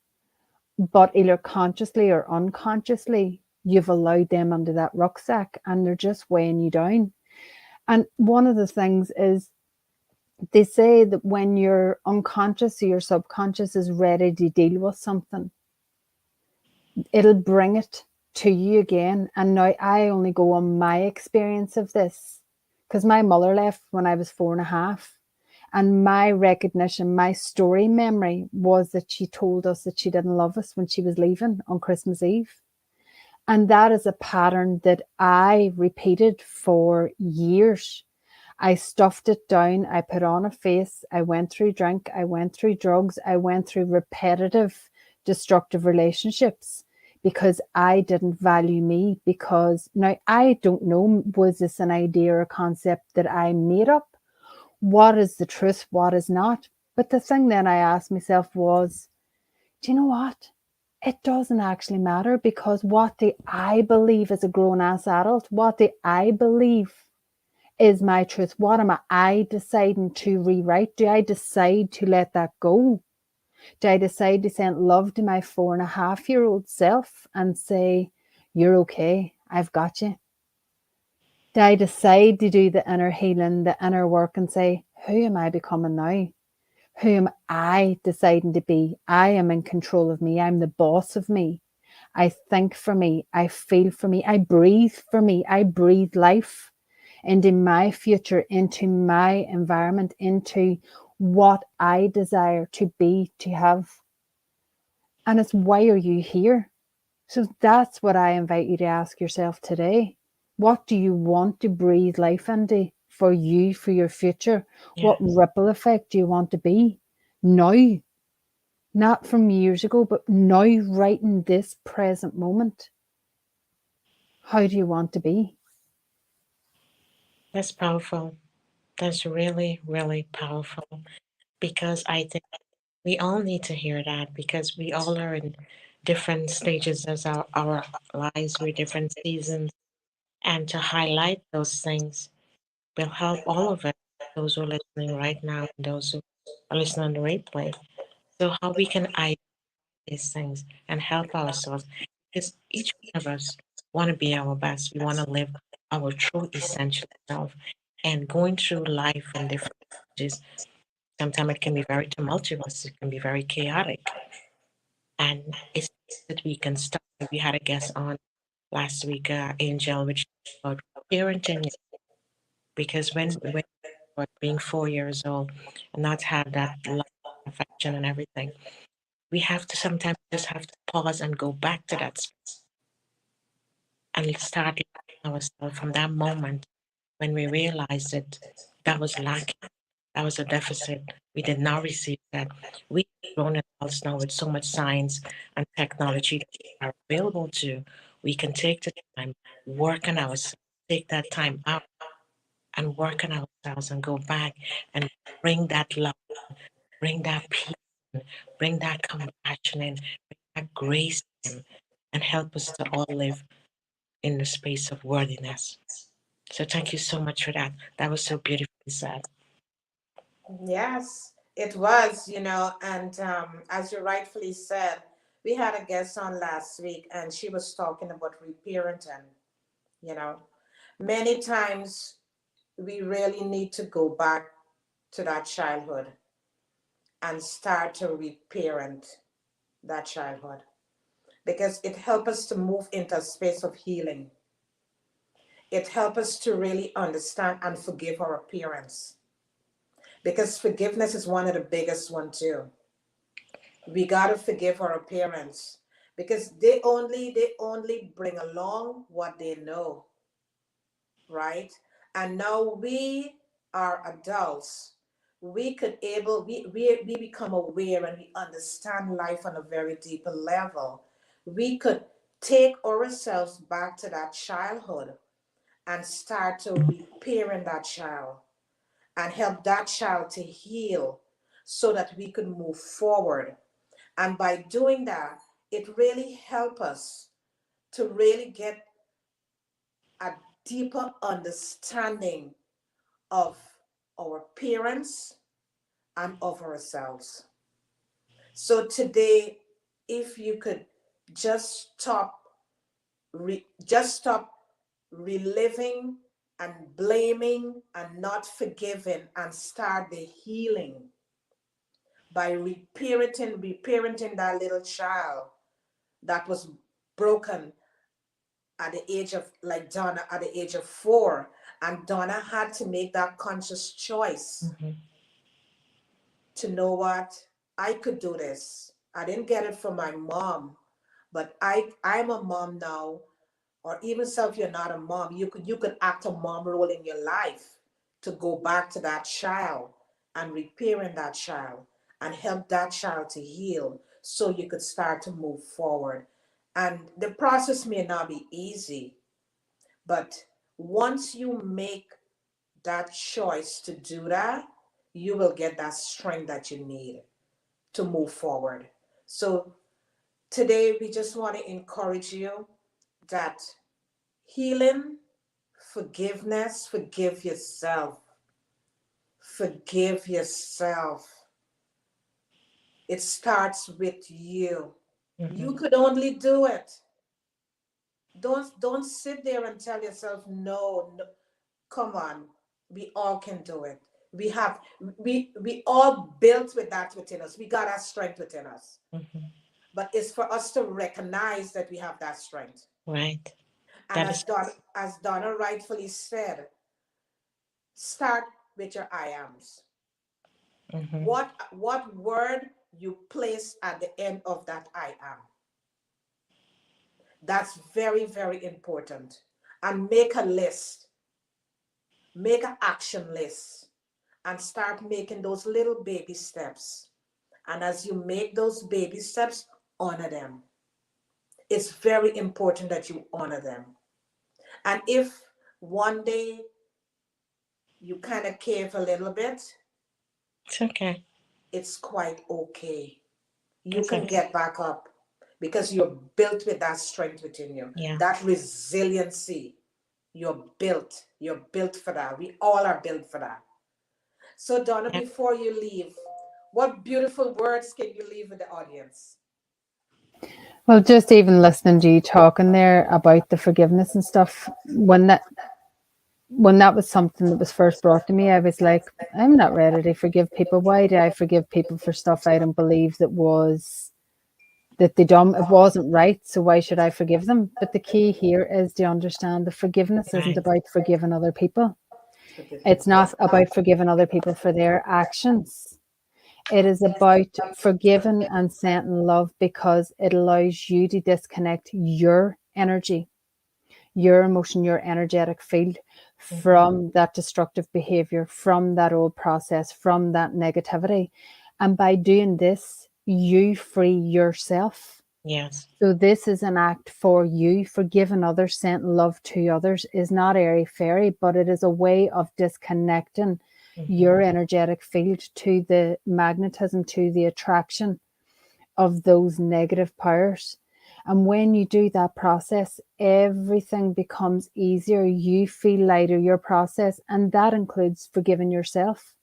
but either consciously or unconsciously, you've allowed them under that rucksack and they're just weighing you down. And one of the things is, they say that when your unconscious or your subconscious is ready to deal with something, it'll bring it to you again. And now I only go on my experience of this, because my mother left when I was 4.5. And my recognition, my story memory was that she told us that she didn't love us when she was leaving on Christmas Eve. And that is a pattern that I repeated for years. I stuffed it down. I put on a face. I went through drink. I went through drugs. I went through repetitive, destructive relationships because I didn't value me. Because now I don't know, was this an idea or a concept that I made up? What is the truth? What is not? But the thing then I asked myself was, do you know what? It doesn't actually matter, because what do I believe as a grown ass adult? What do I believe is my truth? What am I deciding to rewrite? Do I decide to let that go? Do I decide to send love to my 4.5-year-old self and say, you're okay, I've got you? Do I decide to do the inner healing, the inner work, and say, who am I becoming now? Who am I deciding to be? I am in control of me. I'm the boss of me. I think for me. I feel for me. I breathe for me. I breathe life into my future, into my environment, into what I desire to be, to have. And it's, why are you here? So that's what I invite you to ask yourself today. What do you want to breathe life into for you, for your future? Yeah. What ripple effect do you want to be now? Not from years ago, but now, right in this present moment. How do you want to be? That's powerful. That's really, really powerful, because I think we all need to hear that, because we all are in different stages as our lives, we're different seasons. And to highlight those things will help all of us, those who are listening right now, and those who are listening on the replay. So how we can identify these things and help ourselves, because each one of us want to be our best. We want to live our true essential self. And going through life in different stages, sometimes it can be very tumultuous, it can be very chaotic. And it's that we can start. We had a guest on last week, Angel, which about parenting, because when being 4 years old and not have that love, affection, and everything, we have to sometimes just have to pause and go back to that and start loving ourselves from that moment when we realized that that was lacking, that was a deficit. We did not receive that. We grown adults now with so much science and technology that are available to. We can take the time, work on ourselves, take that time out and work on ourselves and go back and bring that love, bring that peace, in, bring that compassion in, bring that grace in, and help us to all live in the space of worthiness. So thank you so much for that. That was so beautifully said. Yes, it was, and as you rightfully said, we had a guest on last week and she was talking about reparenting, you know. Many times we really need to go back to that childhood and start to reparent that childhood because it helps us to move into a space of healing. It helps us to really understand and forgive our parents because forgiveness is one of the biggest one too. We got to forgive our parents because they only bring along what they know, right? And now we are adults. We become aware and we understand life on a very deeper level. We could take ourselves back to that childhood and start to reparing that child and help that child to heal so that we could move forward. And by doing that, it really helps us to really get a deeper understanding of our parents and of ourselves. So today, if you could just stop reliving and blaming and not forgiving and start the healing by reparenting that little child that was broken at the age of, like Donna, at the age of 4. And Donna had to make that conscious choice Mm-hmm. to know what I could do this. I didn't get it from my mom, but I'm a mom now. Or even so, if you're not a mom, you could act a mom role in your life to go back to that child and repairing that child and help that child to heal so you could start to move forward. And the process may not be easy, but once you make that choice to do that, you will get that strength that you need to move forward. So today, we just want to encourage you that healing, forgiveness, forgive yourself. Forgive yourself. It starts with you. Mm-hmm. You could only do it. Don't sit there and tell yourself no, no. Come on. We all can do it. We all built with that within us. We got that strength within us. Mm-hmm. But it's for us to recognize that we have that strength. Right. And That as is. Donna rightfully said, start with your I ams. Mm-hmm. What word you place at the end of that I am. That's very, very important. And make a list, make an action list, and start making those little baby steps. And as you make those baby steps, honor them. It's very important that you honor them. And if one day you kind of cave a little bit, It's okay. it's quite okay. You It's can okay. get back up because you're built with that strength within you, Yeah. that resiliency. You're built for that. We all are built for that. So, Donna, Yeah. before you leave, what beautiful words can you leave with the audience? Well, just even listening to you talking there about the forgiveness and stuff, when that was something that was first brought to me, I was like, I'm not ready to forgive people. Why do I forgive people for stuff I don't believe that they done? It wasn't right, so why should I forgive them? But the key here is to understand that forgiveness isn't Right. about forgiving other people. Forgive It's yourself. not about forgiving other people for their actions. It is about forgiving and sending love because it allows you to disconnect your energy, your emotion, your energetic field Mm-hmm. from that destructive behavior, from that old process, from that negativity. And by doing this, you free yourself. Yes. So this is an act for you. Forgiving others, sent love to others is not airy fairy, but it is a way of disconnecting Mm-hmm. your energetic field to the magnetism, to the attraction of those negative powers. And when you do that process, everything becomes easier. You feel lighter, your process, and that includes forgiving yourself.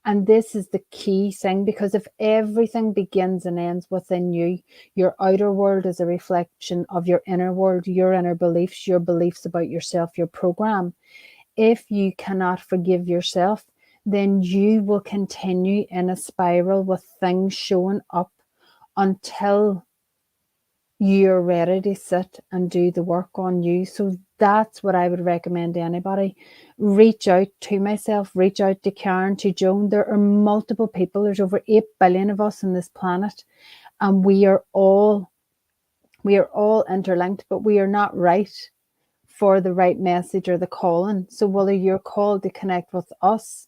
And this is the key thing, because if everything begins and ends within you, your outer world is a reflection of your inner world, your inner beliefs, your beliefs about yourself, your program. If you cannot forgive yourself, then you will continue in a spiral with things showing up until you're ready to sit and do the work on you. So that's what I would recommend to anybody. Reach out to myself, reach out to Karen, to Joan. There are multiple people. There's over 8 billion of us on this planet, and we are all interlinked, but we are not right for the right message or the calling. So whether you're called to connect with us,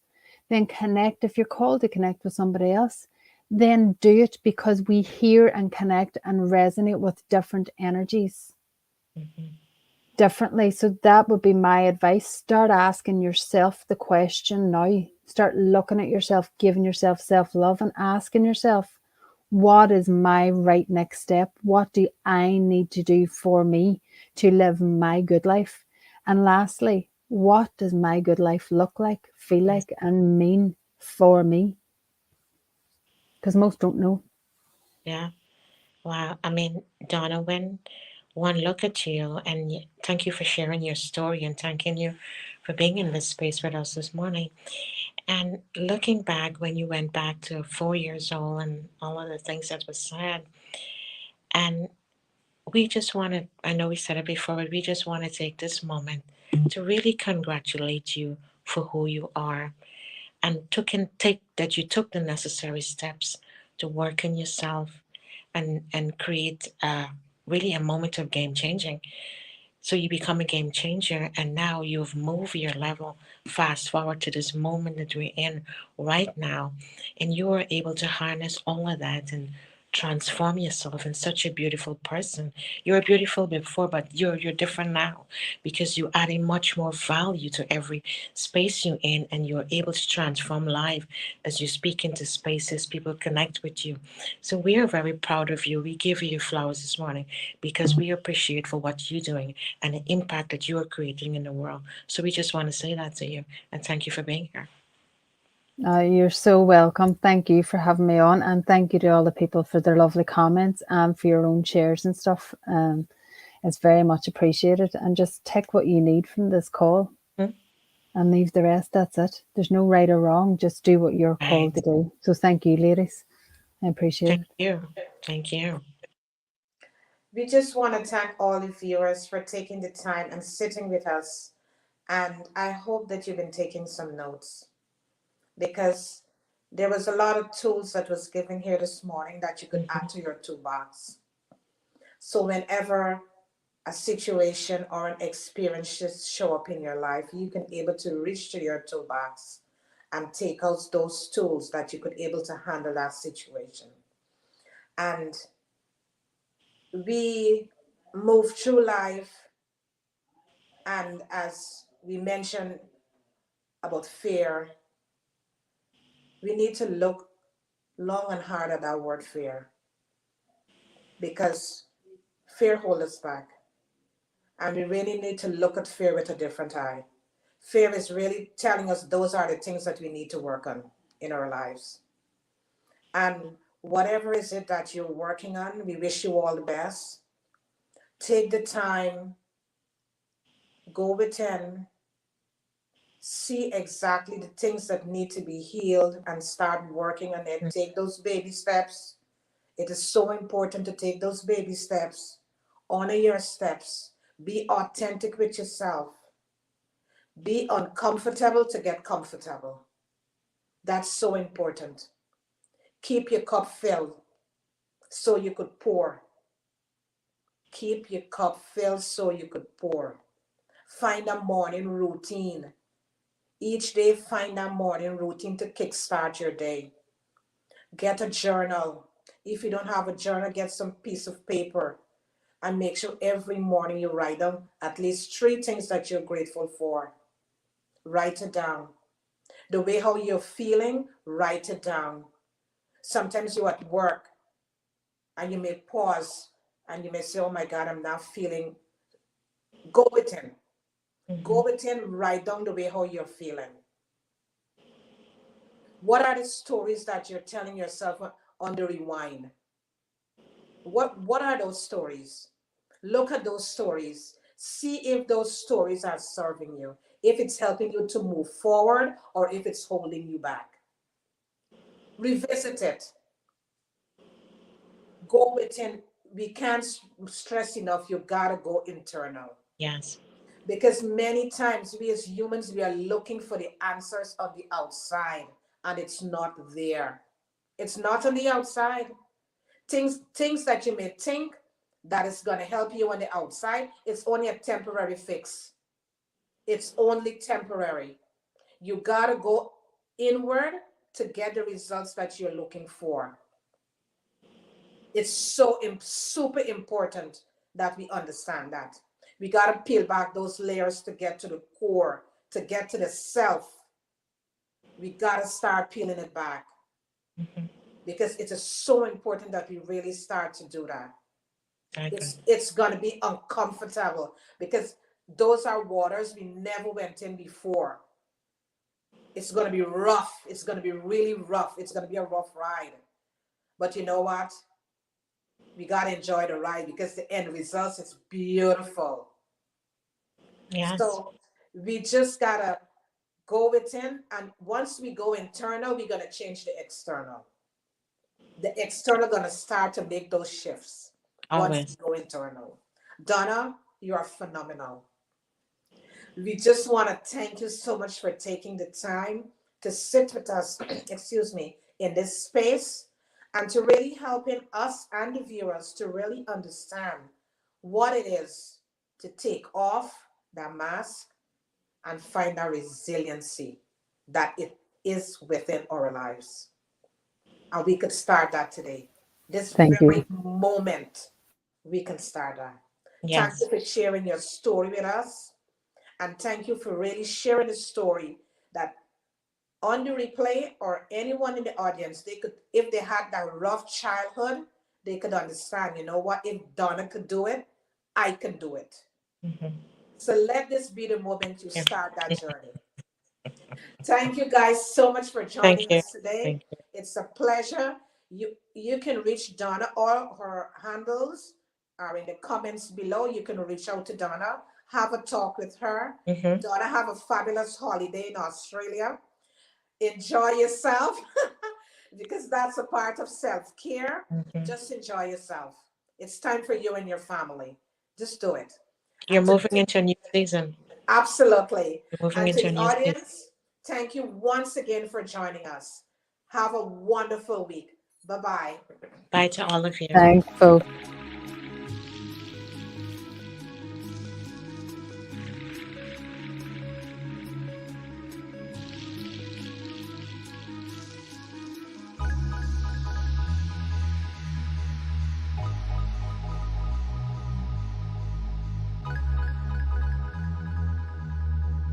then connect. If you're called to connect with somebody else, then do it, because we hear and connect and resonate with different energies Mm-hmm. differently. So that would be my advice. Start asking yourself the question now. Start looking at yourself, giving yourself self-love, and asking yourself, what is my right next step? What do I need to do for me to live my good life? And lastly, what does my good life look like, feel Yes. like, and mean for me? Because most don't know. Yeah. Wow. I mean, Donna, when one look at you, and thank you for sharing your story, and thanking you for being in this space with us this morning. And looking back, when you went back to 4 years old and all of the things that was said, and we just want to, I know we said it before, but we just want to take this moment to really congratulate you for who you are, and take that you took the necessary steps to work on yourself, and create really a moment of game changing. So you become a game changer, and now you've moved your level fast forward to this moment that we're in right now, and you are able to harness all of that and transform yourself in such a beautiful person. You were beautiful before, but you're different now, because you're adding much more value to every space you're in, and you're able to transform life as you speak into spaces. People connect with you. So we are very proud of you. We give you your flowers this morning, because we appreciate for what you're doing and the impact that you are creating in the world. So we just want to say that to you, and thank you for being here. You're so welcome. Thank you for having me on, and thank you to all the people for their lovely comments and for your own shares and stuff. It's very much appreciated. And just take what you need from this call Hmm? and leave the rest. That's it. There's no right or wrong. Just do what you're called to Right. do. So thank you, ladies. I appreciate Thank it. you. Thank you. We just want to thank all the viewers for taking the time and sitting with us. And I hope that you've been taking some notes, because there was a lot of tools that was given here this morning that you could Mhm. add to your toolbox. So whenever a situation or an experience just show up in your life, you can able to reach to your toolbox and take out those tools that you could able to handle that situation. And we move through life, and as we mentioned about fear, we need to look long and hard at that word fear, because fear holds us back. And we really need to look at fear with a different eye. Fear is really telling us those are the things that we need to work on in our lives. And whatever is it that you're working on, we wish you all the best. Take the time, go within, see exactly the things that need to be healed and start working on it. Take those baby steps. It is so important to take those baby steps. Honor your steps. Be authentic with yourself. Be uncomfortable to get comfortable. That's so important. Keep your cup filled so you could pour. Keep your cup filled so you could pour. Find a morning routine. Each day, find a morning routine to kickstart your day. Get a journal. If you don't have a journal, get some piece of paper and make sure every morning you write down at least three things that you're grateful for. Write it down. The way how you're feeling, write it down. Sometimes you're at work and you may pause and you may say, oh my God, I'm not feeling. Go within. Go within, write down the way how you're feeling. What are the stories that you're telling yourself on the rewind? What are those stories? Look at those stories. See if those stories are serving you, if it's helping you to move forward or if it's holding you back. Revisit it. Go within. We can't stress enough, you gotta go internal. Yes. Because many times we as humans, we are looking for the answers on the outside and it's not there. It's not on the outside. Things that you may think that is going to help you on the outside, it's only a temporary fix. It's only temporary. You got to go inward to get the results that you're looking for. It's super important that we understand that. We got to peel back those layers to get to the core, to get to the self. We got to start peeling it back because it is so important that we really start to do that. It's going to be uncomfortable because those are waters we never went in before. It's going to be rough. It's going to be really rough. It's going to be a rough ride. But you know what? We got to enjoy the ride because the end result is beautiful. Yes. So we just got to go within. And once we go internal, we're going to change the external. The external going to start to make those shifts. Once Always. we go internal. Donna, you are phenomenal. We just want to thank you so much for taking the time to sit with us, excuse me, in this space and to really helping us and the viewers to really understand what it is to take off that mask and find that resiliency that it is within our lives. And we could start that today. This Thank very you. moment, we can start that. Thank Yes. you for sharing your story with us. And thank you for really sharing the story that on the replay or anyone in the audience, they could, if they had that rough childhood, they could understand, you know what, if Donna could do it, I can do it. So let this be the moment you start that journey. Thank you guys so much for Thank joining you. us today. Thank you. It's a pleasure. You can reach Donna. All her handles are in the comments below. You can reach out to Donna, have a talk with her. Donna, have a fabulous holiday in Australia. Enjoy yourself because that's a part of self-care. Just enjoy yourself. It's time for you and your family. Just do it. You're And to moving into a new season. absolutely. You're moving And to into a the new season. audience, thank you once again for joining us. Have a wonderful week. Bye-bye. Bye to all of you. Thanks, folks.